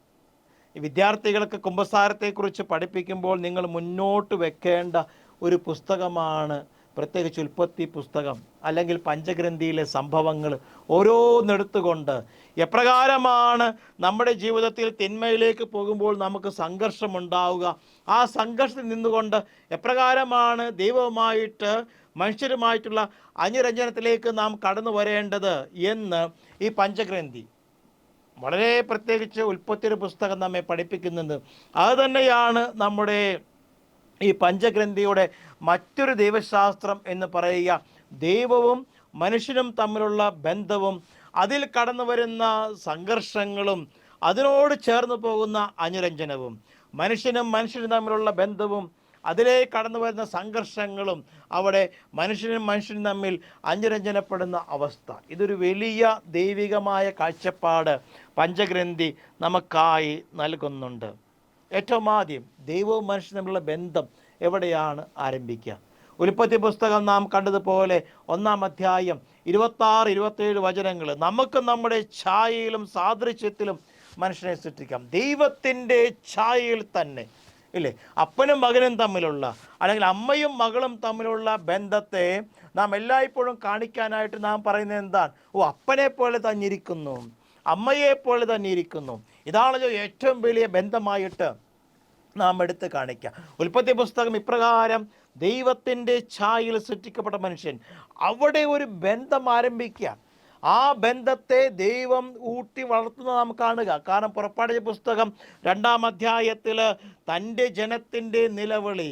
വിദ്യാർത്ഥികൾക്ക് കുമ്പസാരത്തെക്കുറിച്ച് പഠിപ്പിക്കുമ്പോൾ നിങ്ങൾ മുന്നോട്ട് വെക്കേണ്ട ഒരു പുസ്തകമാണ് പ്രത്യേകിച്ച് ഉൽപ്പത്തി പുസ്തകം അല്ലെങ്കിൽ പഞ്ചഗ്രന്ഥിയിലെ സംഭവങ്ങൾ ഓരോന്നെടുത്തുകൊണ്ട് എപ്രകാരമാണ് നമ്മുടെ ജീവിതത്തിൽ തിന്മയിലേക്ക് പോകുമ്പോൾ നമുക്ക് സംഘർഷമുണ്ടാവുക, ആ സംഘർഷത്തിൽ നിന്നുകൊണ്ട് എപ്രകാരമാണ് ദൈവവുമായിട്ട് മനുഷ്യരുമായിട്ടുള്ള അനുരഞ്ജനത്തിലേക്ക് നാം കടന്നു വരേണ്ടത് എന്ന് ഈ പഞ്ചഗ്രന്ഥി വളരെ പ്രത്യേകിച്ച് ഉൽപ്പത്തിയുടെ പുസ്തകം നമ്മെ പഠിപ്പിക്കുന്നുണ്ട്. അതുതന്നെയാണ് നമ്മുടെ ഈ പഞ്ചഗ്രന്ഥിയുടെ മറ്റൊരു ദൈവശാസ്ത്രം എന്ന് പറയുക. ദൈവവും മനുഷ്യനും തമ്മിലുള്ള ബന്ധവും അതിൽ കടന്നു വരുന്ന സംഘർഷങ്ങളും അതിനോട് ചേർന്ന് പോകുന്ന അനുരഞ്ജനവും. മനുഷ്യനും തമ്മിലുള്ള ബന്ധവും അതിലേക്ക് കടന്നു വരുന്ന സംഘർഷങ്ങളും അവിടെ മനുഷ്യനും തമ്മിൽ അനുരഞ്ജനപ്പെടുന്ന അവസ്ഥ. ഇതൊരു വലിയ ദൈവികമായ കാഴ്ചപ്പാട് പഞ്ചഗ്രന്ഥി നമുക്കായി നൽകുന്നുണ്ട്. ഏറ്റവും ആദ്യം ദൈവവും മനുഷ്യനും തമ്മിലുള്ള ബന്ധം എവിടെയാണ് ആരംഭിക്കുക? ഉൽപ്പത്തി പുസ്തകം നാം കണ്ടതുപോലെ 1-ാം അധ്യായം 26-27 വചനങ്ങൾ, നമുക്ക് നമ്മുടെ ഛായയിലും സാദൃശ്യത്തിലും മനുഷ്യനെ സൃഷ്ടിക്കാം. ദൈവത്തിൻ്റെ ഛായയിൽ തന്നെ ഇല്ലേ? അപ്പനും മകനും തമ്മിലുള്ള, അല്ലെങ്കിൽ അമ്മയും മകളും തമ്മിലുള്ള ബന്ധത്തെ നാം എല്ലായ്പ്പോഴും കാണിക്കാനായിട്ട് നാം പറയുന്നത് എന്താണ്? അപ്പനെ പോലെ തന്നെ ഇരിക്കുന്നു, അമ്മയെ പോലെ തന്നെ ഇരിക്കുന്നു. ഇതാണല്ലോ ഏറ്റവും വലിയ ബന്ധമായിട്ട് നാം എടുത്ത് കാണിക്കുക. ഉൽപ്പത്തി പുസ്തകം ഇപ്രകാരം, ദൈവത്തിൻ്റെ ഛായയിൽ സൃഷ്ടിക്കപ്പെട്ട മനുഷ്യൻ, അവിടെ ഒരു ബന്ധം ആരംഭിക്കുക. ആ ബന്ധത്തെ ദൈവം ഊട്ടി വളർത്തുന്നത് നാം കാണുക. കാരണം പുറപ്പാടിൻ്റെ പുസ്തകം 2-ാം അധ്യായത്തിൽ തൻ്റെ ജനത്തിൻ്റെ നിലവിളി,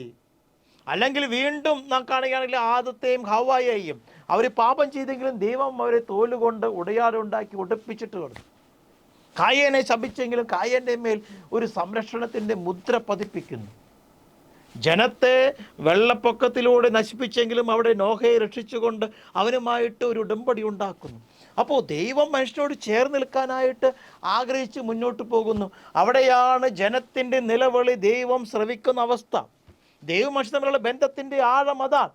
അല്ലെങ്കിൽ വീണ്ടും നാം കാണുകയാണെങ്കിൽ ആദത്തെയും ഹവ്വായെയും അവർ പാപം ചെയ്തെങ്കിലും ദൈവം അവരെ തോലുകൊണ്ട് ഉടയാടുണ്ടാക്കി ഉടുപ്പിച്ചിട്ട് കൊടുത്തു. കായേനെ ശപിച്ചെങ്കിലും കായേൻ്റെ മേൽ ഒരു സംരക്ഷണത്തിൻ്റെ മുദ്ര പതിപ്പിക്കുന്നു. ജനത്തെ വെള്ളപ്പൊക്കത്തിലൂടെ നശിപ്പിച്ചെങ്കിലും അവിടെ നോഹയെ രക്ഷിച്ചുകൊണ്ട് അവനുമായിട്ട് ഒരു ഉടമ്പടി ഉണ്ടാക്കുന്നു. അപ്പോൾ ദൈവം മനുഷ്യനോട് ചേർന്ന് നിൽക്കാനായിട്ട് ആഗ്രഹിച്ച് മുന്നോട്ട് പോകുന്നു. അവിടെയാണ് ജനത്തിൻ്റെ നിലവിളി ദൈവം ശ്രവിക്കുന്ന അവസ്ഥ. ദൈവം മനുഷ്യൻ തമ്മിലുള്ള ബന്ധത്തിൻ്റെ ആഴം അതാണ്.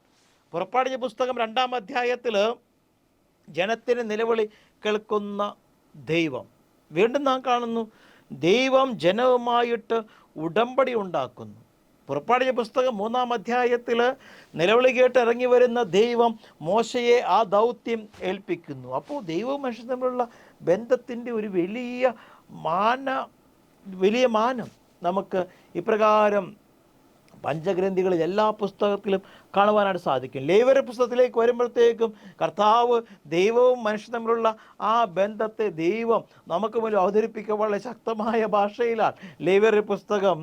പുറപ്പാടിൻ്റെ പുസ്തകം 2-ാം അധ്യായത്തിൽ ജനത്തിന് നിലവിളി കേൾക്കുന്ന ദൈവം, വീണ്ടും നാം കാണുന്നു ദൈവം ജനവുമായിട്ട് ഉടമ്പടി ഉണ്ടാക്കുന്നു. പുറപ്പാടിൻ്റെ പുസ്തകം 3-ാം അധ്യായത്തിൽ നിലവിളി കേട്ട് ഇറങ്ങി വരുന്ന ദൈവം മോശയെ ആ ദൗത്യം ഏൽപ്പിക്കുന്നു. അപ്പോൾ ദൈവവും മനുഷ്യൻ തമ്മിലുള്ള ബന്ധത്തിൻ്റെ ഒരു വലിയ മാനം നമുക്ക് ഇപ്രകാരം പഞ്ചഗ്രന്ഥികളിൽ എല്ലാ പുസ്തകത്തിലും കാണുവാനായിട്ട് സാധിക്കും. ലേവ്യരുടെ പുസ്തകത്തിലേക്ക് വരുമ്പോഴത്തേക്കും കർത്താവ് ദൈവവും മനുഷ്യൻ തമ്മിലുള്ള ആ ബന്ധത്തെ ദൈവം നമുക്ക് മുന്നിൽ അവതരിപ്പിക്കുക വളരെ ശക്തമായ ഭാഷയിലാണ്. ലേവ്യരുടെ പുസ്തകം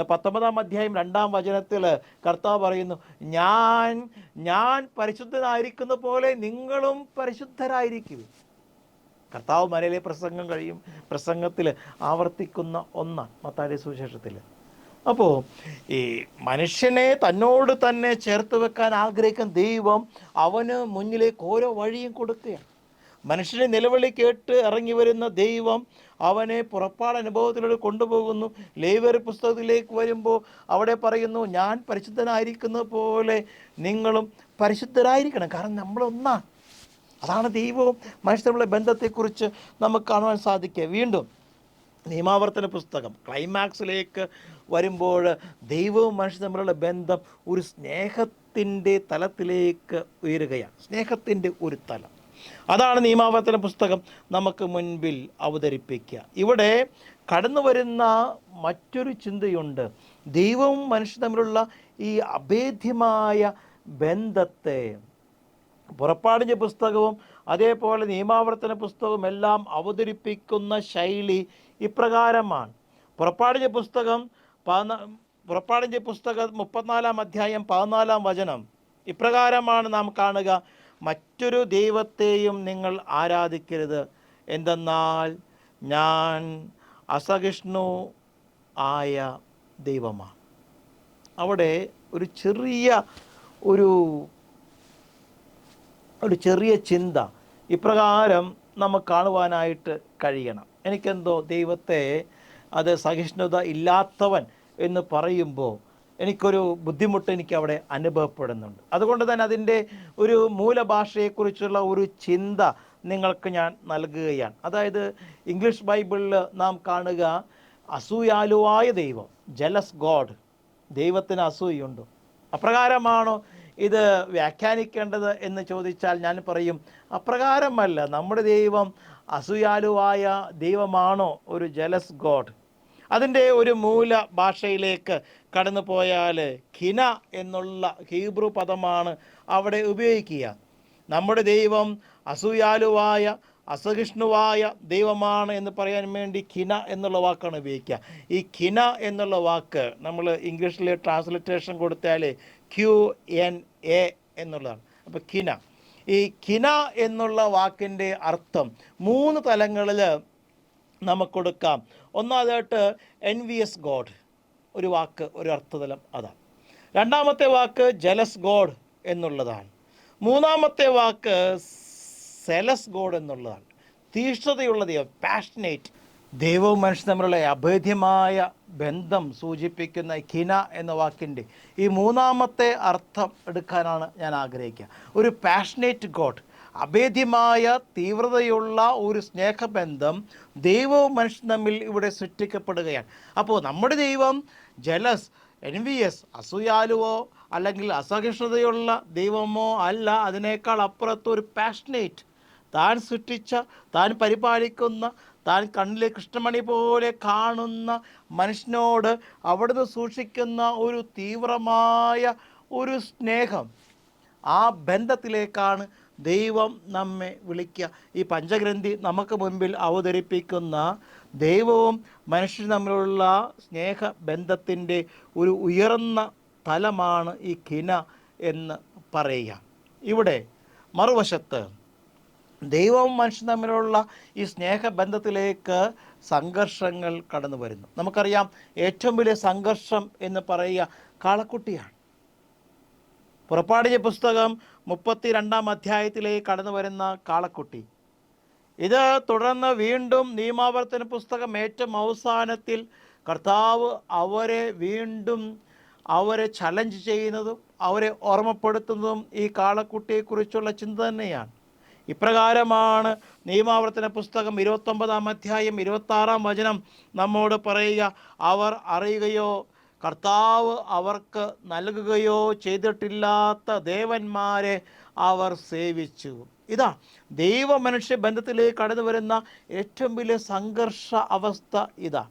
19-ാം അധ്യായം 2-ാം വചനത്തിൽ കർത്താവ് പറയുന്നു, ഞാൻ പരിശുദ്ധനായിരിക്കുന്ന പോലെ നിങ്ങളും പരിശുദ്ധരായിരിക്കും. കർത്താവ് മലയിലെ പ്രസംഗത്തിൽ ആവർത്തിക്കുന്ന ഒന്നാണ് മത്തായിയുടെ സുവിശേഷത്തിൽ. അപ്പോൾ ഈ മനുഷ്യനെ തന്നോട് തന്നെ ചേർത്ത് വെക്കാൻ ആഗ്രഹിക്കുന്ന ദൈവം അവന് മുന്നിലേക്ക് ഓരോ വഴിയും കൊടുക്കുകയാണ്. മനുഷ്യനെ നിലവിളി കേട്ട് ഇറങ്ങി വരുന്ന ദൈവം അവനെ പുറപ്പാട് അനുഭവത്തിലൂടെ കൊണ്ടുപോകുന്നു. ലേവ്യരുടെ പുസ്തകത്തിലേക്ക് വരുമ്പോൾ അവിടെ പറയുന്നു, ഞാൻ പരിശുദ്ധനായിരിക്കുന്നത് പോലെ നിങ്ങളും പരിശുദ്ധരായിരിക്കണം. കാരണം നമ്മളൊന്നാണ്. അതാണ് ദൈവവും മനുഷ്യരുടെ ബന്ധത്തെക്കുറിച്ച് നമുക്ക് കാണുവാൻ സാധിക്കുക. വീണ്ടും നിയമാവർത്തന പുസ്തകം ക്ലൈമാക്സിലേക്ക് വരുമ്പോൾ ദൈവവും മനുഷ്യൻ തമ്മിലുള്ള ബന്ധം ഒരു സ്നേഹത്തിൻ്റെ തലത്തിലേക്ക് ഉയരുകയാണ്. സ്നേഹത്തിൻ്റെ ഒരു തലം, അതാണ് നിയമാവർത്തന പുസ്തകം നമുക്ക് മുൻപിൽ അവതരിപ്പിക്കുക. ഇവിടെ കടന്നു വരുന്ന മറ്റൊരു ചിന്തയുണ്ട്. ദൈവവും മനുഷ്യൻ തമ്മിലുള്ള ഈ അഭേദ്യമായ ബന്ധത്തെ പുറപ്പാടിൻ്റെ പുസ്തകവും അതേപോലെ നിയമാവർത്തന പുസ്തകവും എല്ലാം അവതരിപ്പിക്കുന്ന ശൈലി ഇപ്രകാരമാണ്. പുറപ്പാടിൻ്റെ പുസ്തകം 34-ാം അധ്യായം 14-ാം വചനം ഇപ്രകാരമാണ് നാം കാണുക, മറ്റൊരു ദൈവത്തെയും നിങ്ങൾ ആരാധിക്കരുത്, എന്തെന്നാൽ ഞാൻ അസഹിഷ്ണു ആയ ദൈവമാണ്. അവിടെ ഒരു ചെറിയ ചിന്ത ഇപ്രകാരം നമുക്ക് കാണുവാനായിട്ട് കഴിയണം. എനിക്കെന്തോ ദൈവത്തെ അത് സഹിഷ്ണുത ഇല്ലാത്തവൻ എന്ന് പറയുമ്പോൾ എനിക്കൊരു ബുദ്ധിമുട്ട് എനിക്ക് അവിടെ അനുഭവപ്പെടുന്നുണ്ട്. അതുകൊണ്ട് തന്നെ അതിൻ്റെ ഒരു മൂലഭാഷയെക്കുറിച്ചുള്ള ഒരു ചിന്ത നിങ്ങൾക്ക് ഞാൻ നൽകുകയാണ്. അതായത് ഇംഗ്ലീഷ് ബൈബിളിൽ നാം കാണുക, അസൂയാലുവായ ദൈവം, ജലസ് ഗോഡ്. ദൈവത്തിന് അസൂയുണ്ടോ? അപ്രകാരമാണോ ഇത് വ്യാഖ്യാനിക്കേണ്ടത് എന്ന് ചോദിച്ചാൽ ഞാൻ പറയും, അപ്രകാരമല്ല. നമ്മുടെ ദൈവം അസൂയാലുവായ ദൈവമാണോ ഒരു ജലസ് ഗോഡ്? അതിൻ്റെ ഒരു മൂല ഭാഷയിലേക്ക് കടന്നു പോയാൽ ഖിന എന്നുള്ള ഹീബ്രു പദമാണ് അവിടെ ഉപയോഗിക്കുക. നമ്മുടെ ദൈവം അസൂയാലുവായ അസഹിഷ്ണുവായ ദൈവമാണ് എന്ന് പറയാൻ വേണ്ടി ഖിന എന്നുള്ള വാക്കാണ് ഉപയോഗിക്കുക. ഈ ഖിന എന്നുള്ള വാക്ക് നമ്മൾ ഇംഗ്ലീഷിൽ ട്രാൻസ്ലിറ്റേഷൻ കൊടുത്താൽ QNA എന്നുള്ളതാണ്. അപ്പോൾ ഖിന, ഈ ഖിന എന്നുള്ള വാക്കിൻ്റെ അർത്ഥം 3 തലങ്ങളിൽ നമുക്ക് കൊടുക്കാം. ഒന്നാമതായിട്ട് എൻവിയസ് ഗോഡ് ഒരു വാക്ക്, ഒരു അർത്ഥതലം അതാണ്. രണ്ടാമത്തെ വാക്ക് ജലസ് ഗോഡ് എന്നുള്ളതാണ്. മൂന്നാമത്തെ വാക്ക് സെലസ് ഗോഡ് എന്നുള്ളതാണ്. തീഷ്ണതയുള്ള ദൈവം, പാഷനേറ്റ്. ദൈവവും മനുഷ്യൻ തമ്മിലുള്ള അഭേദ്യമായ ബന്ധം സൂചിപ്പിക്കുന്ന ഖിന എന്ന വാക്കിൻ്റെ ഈ മൂന്നാമത്തെ അർത്ഥം എടുക്കാനാണ് ഞാൻ ആഗ്രഹിക്കുക. ഒരു പാഷനേറ്റ് ഗോഡ്, അഭേദ്യമായ തീവ്രതയുള്ള ഒരു സ്നേഹബന്ധം ദൈവവും മനുഷ്യൻ തമ്മിൽ ഇവിടെ സൃഷ്ടിക്കപ്പെടുകയാണ്. അപ്പോൾ നമ്മുടെ ദൈവം ജലസ്, എൻവിയസ്, അസൂയാലുവോ അല്ലെങ്കിൽ അസഹിഷ്ണുതയുള്ള ദൈവമോ അല്ല. അതിനേക്കാൾ അപ്പുറത്തൊരു പാഷനേറ്റ്, താൻ സൃഷ്ടിച്ച, താൻ പരിപാലിക്കുന്ന, താൻ കണ്ണിലെ കൃഷ്ണമണി പോലെ കാണുന്ന മനുഷ്യനോട് അവിടുന്ന് സൂക്ഷിക്കുന്ന ഒരു തീവ്രമായ ഒരു സ്നേഹം, ആ ബന്ധത്തിലേക്കാണ് ദൈവം നമ്മെ വിളിക്കുക. ഈ പഞ്ചഗ്രന്ഥി നമുക്ക് മുൻപിൽ അവതരിപ്പിക്കുന്ന ദൈവവും മനുഷ്യനും തമ്മിലുള്ള സ്നേഹബന്ധത്തിൻ്റെ ഒരു ഉയർന്ന തലമാണ് ഈ ഖിന എന്ന് പറയുക. ഇവിടെ മറുവശത്ത് ദൈവവും മനുഷ്യനും തമ്മിലുള്ള ഈ സ്നേഹബന്ധത്തിലേക്ക് സംഘർഷങ്ങൾ കടന്നു വരുന്നു. നമുക്കറിയാം, ഏറ്റവും വലിയ സംഘർഷം എന്ന് പറയുക കാളക്കുട്ടിയാണ്. പുറപ്പാടിൻ്റെ പുസ്തകം 32 അധ്യായത്തിലേക്ക് കടന്നു വരുന്ന കാളക്കുട്ടി. ഇത് തുടർന്ന് വീണ്ടും നിയമാവർത്തന പുസ്തകം ഏറ്റവും അവസാനത്തിൽ കർത്താവ് അവരെ ചലഞ്ച് ചെയ്യുന്നതും അവരെ ഓർമ്മപ്പെടുത്തുന്നതും ഈ കാളക്കുട്ടിയെക്കുറിച്ചുള്ള ചിന്ത തന്നെയാണ്. ഇപ്രകാരമാണ് നിയമാവർത്തന പുസ്തകം 29 അധ്യായം 26 വചനം നമ്മോട് പറയുക: അവർ അറിയുകയോ കർത്താവ് അവർക്ക് നൽകുകയോ ചെയ്തിട്ടില്ലാത്ത ദേവന്മാരെ അവർ സേവിച്ചു. ഇതാ ദൈവ മനുഷ്യ ബന്ധത്തിലേക്ക് കടന്നു വരുന്ന ഏറ്റവും വലിയ സംഘർഷ അവസ്ഥ. ഇതാ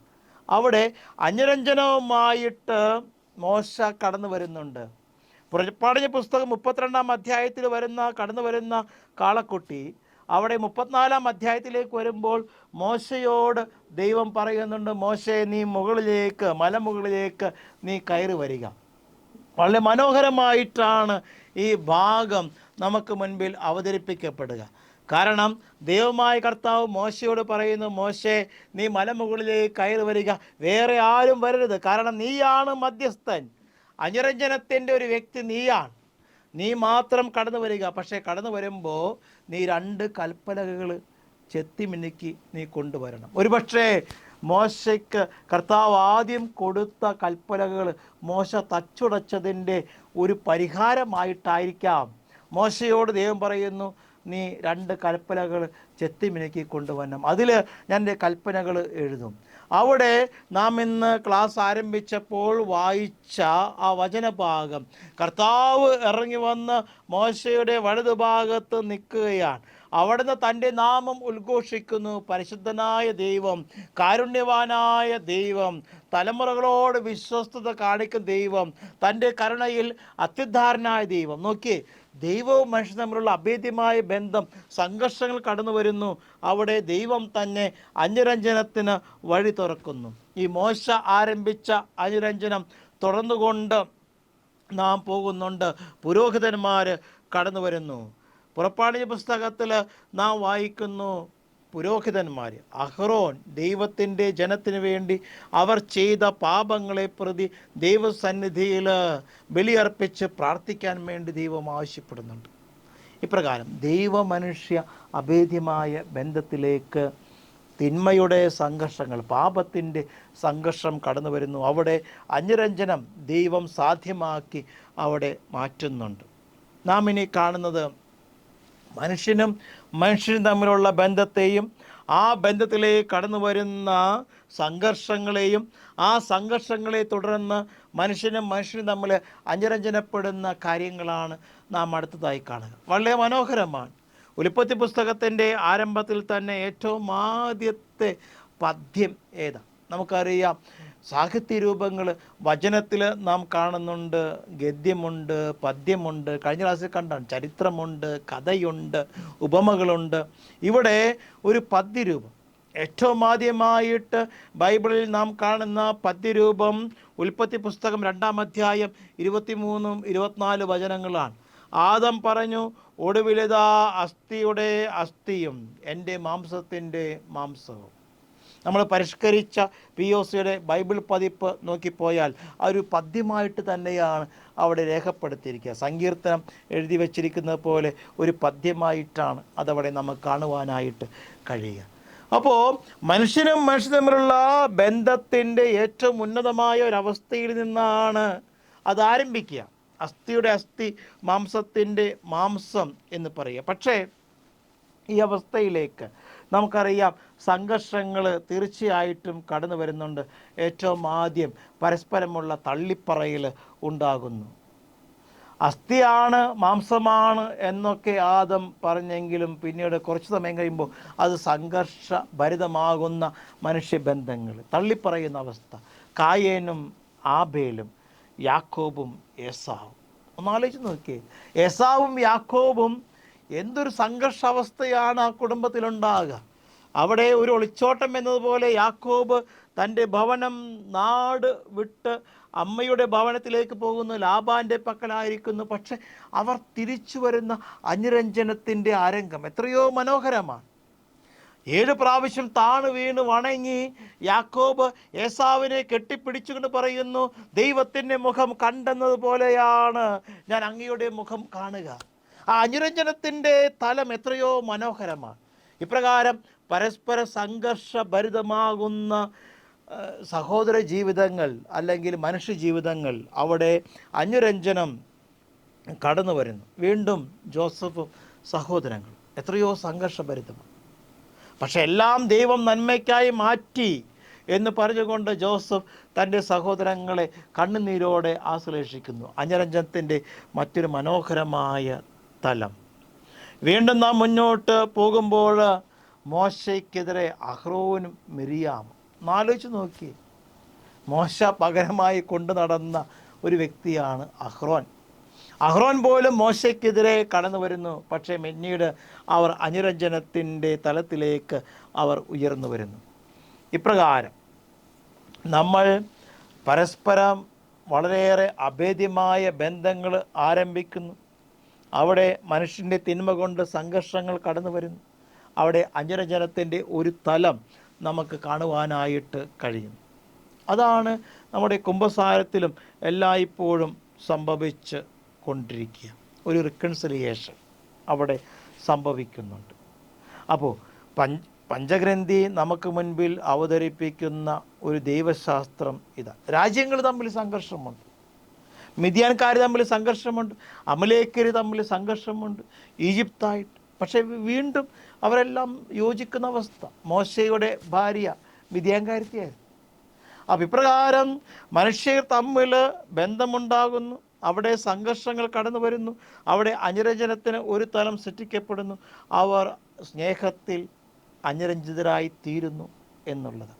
അവിടെ അന്യരഞ്ജനവുമായിട്ട് മോശ കടന്നു വരുന്നുണ്ട്. പുറപ്പാടിൻ്റെ പുസ്തകം 32 അധ്യായത്തിൽ കടന്നു വരുന്ന കാളക്കുട്ടി അവിടെ 34 അധ്യായത്തിലേക്ക് വരുമ്പോൾ മോശയോട് ദൈവം പറയുന്നുണ്ട്: മോശെ, നീ മലമുകളിലേക്ക് നീ കയറി വരിക. വളരെ മനോഹരമായിട്ടാണ് ഈ ഭാഗം നമുക്ക് മുൻപിൽ അവതരിപ്പിക്കപ്പെടുക. കാരണം ദൈവമായ കർത്താവ് മോശയോട് പറയുന്നു: മോശെ, നീ മലമുകളിലേക്ക് കയറി വരിക, വേറെ ആരും വരരുത്, കാരണം നീയാണ് മധ്യസ്ഥൻ. അനുരഞ്ജനത്തിൻ്റെ ഒരു വ്യക്തി നീയാണ്, നീ മാത്രം കടന്നു വരിക. പക്ഷേ കടന്നു വരുമ്പോൾ നീ 2 കൽപ്പലകകൾ ചെത്തിമിനുക്കി നീ കൊണ്ടുവരണം. ഒരുപക്ഷേ മോശയ്ക്ക് കർത്താവ് ആദ്യം കൊടുത്ത കൽപ്പലകൾ മോശ തച്ചുടച്ചതിൻ്റെ ഒരു പരിഹാരമായിട്ടായിരിക്കാം മോശയോട് ദൈവം പറയുന്നു: നീ 2 കൽപ്പനകൾ ചെത്തിമിനുക്കി കൊണ്ടുവരണം, അതിൽ ഞാൻ എൻ്റെ കൽപ്പനകൾ എഴുതും. അവിടെ നാം ഇന്ന് ക്ലാസ് ആരംഭിച്ചപ്പോൾ വായിച്ച ആ വചനഭാഗം, കർത്താവ് ഇറങ്ങി വന്ന് മോശയുടെ വലതുഭാഗത്ത് നിൽക്കുകയാണ്. അവിടുന്ന് തൻ്റെ നാമം ഉദ്ഘോഷിക്കുന്നു: പരിശുദ്ധനായ ദൈവം, കാരുണ്യവാനായ ദൈവം, തലമുറകളോട് വിശ്വസ്തത കാണിക്കുന്ന ദൈവം, തൻ്റെ കരുണയിൽ അത്യുദ്ധാരനായ ദൈവം. നോക്കിയേ, ദൈവവും മനുഷ്യനും തമ്മിലുള്ള അഭേദ്യമായ ബന്ധം, സംഘർഷങ്ങൾ കടന്നു വരുന്നു. അവിടെ ദൈവം തന്നെ അനുരഞ്ജനത്തിന് വഴി തുറക്കുന്നു. ഈ മോശ ആരംഭിച്ച അനുരഞ്ജനം തുടർന്നുകൊണ്ട് നാം പോകുന്നുണ്ട്. പുരോഹിതന്മാർ കടന്നു വരുന്നു. പുറപ്പാടിൻ്റെ പുസ്തകത്തിൽ നാം വായിക്കുന്നു, പുരോഹിതന്മാർ അഹ്റോൻ ദൈവത്തിൻ്റെ ജനത്തിന് വേണ്ടി അവർ ചെയ്ത പാപങ്ങളെ പ്രതി ദൈവസന്നിധിയിൽ ബലിയർപ്പിച്ച് പ്രാർത്ഥിക്കാൻ വേണ്ടി ദൈവം ആവശ്യപ്പെടുന്നുണ്ട്. ഇപ്രകാരം ദൈവ മനുഷ്യ അഭേദ്യമായ ബന്ധത്തിലേക്ക് തിന്മയുടെ സംഘർഷങ്ങൾ, പാപത്തിൻ്റെ സംഘർഷം കടന്നു വരുന്നു. അവിടെ അനുരഞ്ജനം ദൈവം സാധ്യമാക്കി അവിടെ മാറ്റുന്നുണ്ട്. നാം ഇനി കാണുന്നത് മനുഷ്യനും തമ്മിലുള്ള ബന്ധത്തെയും ആ ബന്ധത്തിലേക്ക് കടന്നു വരുന്ന സംഘർഷങ്ങളെയും ആ സംഘർഷങ്ങളെ തുടർന്ന് മനുഷ്യനും തമ്മിൽ അനുരഞ്ജനപ്പെടുന്ന കാര്യങ്ങളാണ് നാം അടുത്തതായി കാണുക. വളരെ മനോഹരമാണ്. ഉൽപ്പത്തി പുസ്തകത്തിൻ്റെ ആരംഭത്തിൽ തന്നെ ഏറ്റവും ആദ്യത്തെ പദ്യം ഏതാ? നമുക്കറിയാം, സാഹിത്യ രൂപങ്ങൾ വചനത്തിൽ നാം കാണുന്നുണ്ട്. ഗദ്യമുണ്ട്, പദ്യമുണ്ട്, കഴിഞ്ഞ ക്ലാസ്സിൽ കണ്ടാണ്, ചരിത്രമുണ്ട്, കഥയുണ്ട്, ഉപമകളുണ്ട്. ഇവിടെ ഒരു പദ്യരൂപം, ഏറ്റവും ആദ്യമായിട്ട് ബൈബിളിൽ നാം കാണുന്ന പദ്യരൂപം ഉൽപ്പത്തി പുസ്തകം 2 അധ്യായം 23, 24 വചനങ്ങളാണ്. ആദം പറഞ്ഞു: ഒടുവിലിതാ അസ്ഥിയുടെ അസ്ഥിയും എൻ്റെ മാംസത്തിൻ്റെ മാംസവും. നമ്മൾ പരിഷ്കരിച്ച POCയുടെ ബൈബിൾ പതിപ്പ് നോക്കിപ്പോയാൽ ആ ഒരു പദ്യമായിട്ട് തന്നെയാണ് അവിടെ രേഖപ്പെടുത്തിയിരിക്കുക. സങ്കീർത്തനം എഴുതി വച്ചിരിക്കുന്നത് പോലെ ഒരു പദ്യമായിട്ടാണ് അതവിടെ നമുക്ക് കാണുവാനായിട്ട് കഴിയുക. അപ്പോൾ മനുഷ്യനും തമ്മിലുള്ള ബന്ധത്തിൻ്റെ ഏറ്റവും ഉന്നതമായ ഒരവസ്ഥയിൽ നിന്നാണ് അത് ആരംഭിക്കുക. അസ്ഥിയുടെ അസ്ഥി, മാംസത്തിൻ്റെ മാംസം എന്ന് പറയുക. പക്ഷേ ഈ അവസ്ഥയിലേക്ക് നമുക്കറിയാം സംഘർഷങ്ങൾ തീർച്ചയായിട്ടും കടന്നു വരുന്നുണ്ട്. ഏറ്റവും ആദ്യം പരസ്പരമുള്ള തള്ളിപ്പറയൽ ഉണ്ടാകുന്നു. അസ്ഥിയാണ് മാംസമാണ് എന്നൊക്കെ ആദം പറഞ്ഞെങ്കിലും പിന്നീട് കുറച്ച് സമയം കഴിയുമ്പോൾ അത് സംഘർഷഭരിതമാകുന്ന മനുഷ്യബന്ധങ്ങൾ, തള്ളിപ്പറയുന്ന അവസ്ഥ. കായേനും ആബേലും, യാക്കോബും ഏസാവും. ഒന്നാലോചിച്ച് നോക്കിയേ, ഏസാവും യാക്കോബും എന്തൊരു സംഘർഷാവസ്ഥയാണ് ആ കുടുംബത്തിലുണ്ടാകുക. അവിടെ ഒരു ഒളിച്ചോട്ടം എന്നതുപോലെ യാക്കോബ് തൻ്റെ ഭവനം നാട് വിട്ട് അമ്മയുടെ ഭവനത്തിലേക്ക് പോകുന്നു, ലാബാൻ്റെ പക്കലായിരിക്കുന്നു. പക്ഷെ അവർ തിരിച്ചു വരുന്ന അനുരഞ്ജനത്തിൻ്റെ ആരംഭം എത്രയോ മനോഹരമാണ്. 7 പ്രാവശ്യം താണു വീണ് വണങ്ങി യാക്കോബ് ഏസാവിനെ കെട്ടിപ്പിടിച്ചുകൊണ്ട് പറയുന്നു, ദൈവത്തിൻ്റെ മുഖം കണ്ടെന്നതുപോലെയാണ് ഞാൻ അങ്ങയുടെ മുഖം കാണുക. ആ അനുരഞ്ജനത്തിൻ്റെ തലം എത്രയോ മനോഹരമാണ്. ഇപ്രകാരം പരസ്പര സംഘർഷഭരിതമാകുന്ന സഹോദര ജീവിതങ്ങൾ അല്ലെങ്കിൽ മനുഷ്യ ജീവിതങ്ങൾ, അവിടെ അനുരഞ്ജനം കടന്നു വരുന്നു. വീണ്ടും ജോസഫും സഹോദരങ്ങൾ എത്രയോ സംഘർഷഭരിതമാണ്. പക്ഷെ എല്ലാം ദൈവം നന്മയ്ക്കായി മാറ്റി എന്ന് പറഞ്ഞുകൊണ്ട് ജോസഫ് തൻ്റെ സഹോദരങ്ങളെ കണ്ണുനീരോടെ ആശ്ലേഷിക്കുന്നു. അനുരഞ്ജനത്തിൻ്റെ മറ്റൊരു മനോഹരമായ തലം. വീണ്ടും നാം മുന്നോട്ട് പോകുമ്പോൾ മോശയ്ക്കെതിരെ അഹ്റോനും മിരിയാമും. ആലോചിച്ച് നോക്കി, മോശ പകരമായി കൊണ്ടു നടന്ന ഒരു വ്യക്തിയാണ് അഹ്റോൻ. അഹ്റോൻ പോലും മോശയ്ക്കെതിരെ കടന്നു വരുന്നു. പക്ഷേ പിന്നീട് അവർ അനുരഞ്ജനത്തിൻ്റെ തലത്തിലേക്ക് അവർ ഉയർന്നു വരുന്നു. ഇപ്രകാരം നമ്മൾ പരസ്പരം വളരെയേറെ അഭേദ്യമായ ബന്ധങ്ങൾ ആരംഭിക്കുന്നു. അവിടെ മനുഷ്യൻ്റെ തിന്മ കൊണ്ട് സംഘർഷങ്ങൾ കടന്നു വരുന്നു. അവിടെ അനുരഞ്ജനത്തിൻ്റെ ഒരു തലം നമുക്ക് കാണുവാനായിട്ട് കഴിയും. അതാണ് നമ്മുടെ കുംഭസാരത്തിലും എല്ലായ്പ്പോഴും സംഭവിച്ച് കൊണ്ടിരിക്കുക. ഒരു റിക്കൺസിലിയേഷൻ അവിടെ സംഭവിക്കുന്നുണ്ട്. അപ്പോൾ പഞ്ചഗ്രന്ഥി നമുക്ക് മുൻപിൽ അവതരിപ്പിക്കുന്ന ഒരു ദൈവശാസ്ത്രം ഇതാണ്. രാജ്യങ്ങൾ തമ്മിൽ സംഘർഷമുണ്ട്, മിദ്യാൻകാർ തമ്മിൽ സംഘർഷമുണ്ട്, അമലേക്കർ തമ്മിൽ സംഘർഷമുണ്ട്, ഈജിപ്തായിട്ട്. പക്ഷേ വീണ്ടും അവരെല്ലാം യോജിക്കുന്ന അവസ്ഥ. മോശയുടെ ഭാര്യ മിദ്യാൻകാരത്തിയായിരുന്നു. അപ്പം ഇപ്രകാരം മനുഷ്യർ തമ്മിൽ ബന്ധമുണ്ടാകുന്നു. അവിടെ സംഘർഷങ്ങൾ കടന്നു വരുന്നു. അവിടെ അനുരഞ്ജനത്തിന് ഒരു തലം സൃഷ്ടിക്കപ്പെടുന്നു. അവർ സ്നേഹത്തിൽ അനുരഞ്ജിതരായി തീരുന്നു എന്നുള്ളത്.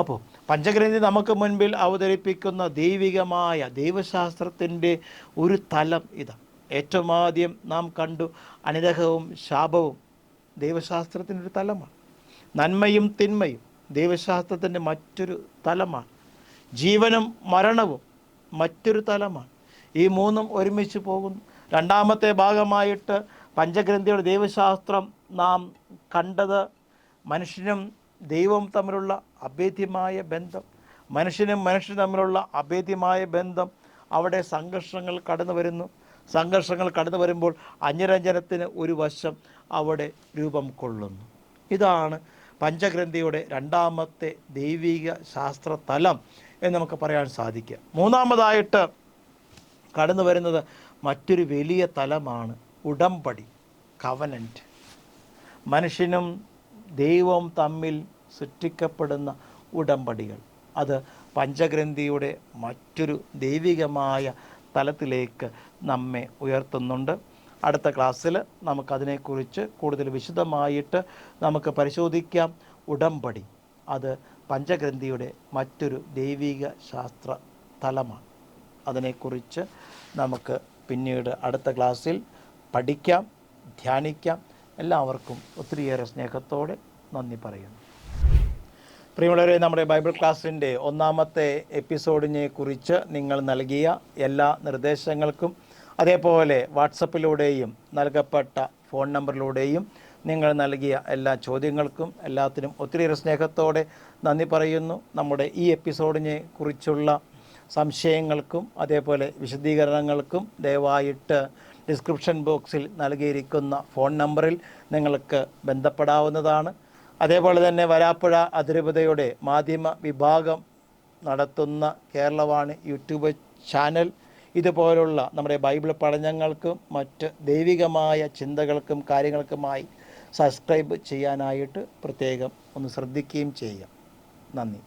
അപ്പോൾ പഞ്ചഗ്രന്ഥി നമുക്ക് മുൻപിൽ അവതരിപ്പിക്കുന്ന ദൈവികമായ ദൈവശാസ്ത്രത്തിൻ്റെ ഒരു തലം ഇതാണ്. ഏറ്റവും ആദ്യം നാം കണ്ടു അനുഗ്രഹവും ശാപവും ദൈവശാസ്ത്രത്തിൻ്റെ ഒരു തലമാണ്. നന്മയും തിന്മയും ദൈവശാസ്ത്രത്തിൻ്റെ മറ്റൊരു തലമാണ്. ജീവനും മരണവും മറ്റൊരു തലമാണ്. ഈ മൂന്നും ഒരുമിച്ച് പോകുന്നു. രണ്ടാമത്തെ ഭാഗമായിട്ട് പഞ്ചഗ്രന്ഥിയുടെ ദൈവശാസ്ത്രം നാം കണ്ടത് മനുഷ്യനും ദൈവവും തമ്മിലുള്ള അഭേദ്യമായ ബന്ധം. മനുഷ്യനും തമ്മിലുള്ള അഭേദ്യമായ ബന്ധം. അവിടെ സംഘർഷങ്ങൾ കടന്നു വരുന്നു. സംഘർഷങ്ങൾ കടന്നു വരുമ്പോൾ അനുരഞ്ജനത്തിന് ഒരു വശം അവിടെ രൂപം കൊള്ളുന്നു. ഇതാണ് പഞ്ചഗ്രന്ഥിയുടെ രണ്ടാമത്തെ ദൈവിക ശാസ്ത്ര തലം എന്ന് നമുക്ക് പറയാൻ സാധിക്കുക. മൂന്നാമതായിട്ട് കടന്നു വരുന്നത് മറ്റൊരു വലിയ തലമാണ് ഉടമ്പടി, കവനൻറ്റ്. മനുഷ്യനും ദൈവവും തമ്മിൽ സൃഷ്ടിക്കപ്പെടുന്ന ഉടമ്പടികൾ. അത് പഞ്ചഗ്രന്ഥിയുടെ മറ്റൊരു ദൈവികമായ തലത്തിലേക്ക് നമ്മെ ഉയർത്തുന്നുണ്ട്. അടുത്ത ക്ലാസ്സിൽ നമുക്കതിനെക്കുറിച്ച് കൂടുതൽ വിശദമായിട്ട് നമുക്ക് പരിശോധിക്കാം. ഉടമ്പടി അത് പഞ്ചഗ്രന്ഥിയുടെ മറ്റൊരു ദൈവിക ശാസ്ത്ര തലമാണ്. അതിനെക്കുറിച്ച് നമുക്ക് പിന്നീട് അടുത്ത ക്ലാസ്സിൽ പഠിക്കാം, ധ്യാനിക്കാം. എല്ലാവർക്കും ഒത്തിരിയേറെ സ്നേഹത്തോടെ നന്ദി പറയുന്നു. പ്രിയമുള്ളവരെ, നമ്മുടെ ബൈബിൾ ക്ലാസ്സിൻ്റെ ഒന്നാമത്തെ എപ്പിസോഡിനെ കുറിച്ച് നിങ്ങൾ നൽകിയ എല്ലാ നിർദ്ദേശങ്ങൾക്കും അതേപോലെ വാട്സപ്പിലൂടെയും നൽകപ്പെട്ട ഫോൺ നമ്പറിലൂടെയും നിങ്ങൾ നൽകിയ എല്ലാ ചോദ്യങ്ങൾക്കും എല്ലാത്തിനും ഒത്തിരിയേറെ സ്നേഹത്തോടെ നന്ദി പറയുന്നു. നമ്മുടെ ഈ എപ്പിസോഡിനെ കുറിച്ചുള്ള സംശയങ്ങൾക്കും അതേപോലെ വിശദീകരണങ്ങൾക്കും ദയവായിട്ട് ഡിസ്ക്രിപ്ഷൻ ബോക്സിൽ നൽകിയിരിക്കുന്ന ഫോൺ നമ്പറിൽ നിങ്ങൾക്ക് ബന്ധപ്പെടാവുന്നതാണ്. അതേപോലെ തന്നെ വരാപ്പുഴ അതിരൂപതയുടെ മാധ്യമ വിഭാഗം നടത്തുന്ന കേരളവാണി യൂട്യൂബ് ചാനൽ ഇതുപോലുള്ള നമ്മുടെ ബൈബിൾ പഠനങ്ങൾക്കും മറ്റ് ദൈവികമായ ചിന്തകൾക്കും കാര്യങ്ങൾക്കുമായി സബ്സ്ക്രൈബ് ചെയ്യാനായിട്ട് പ്രത്യേകം ഒന്ന് ശ്രദ്ധിക്കുകയും ചെയ്യുക. നന്ദി.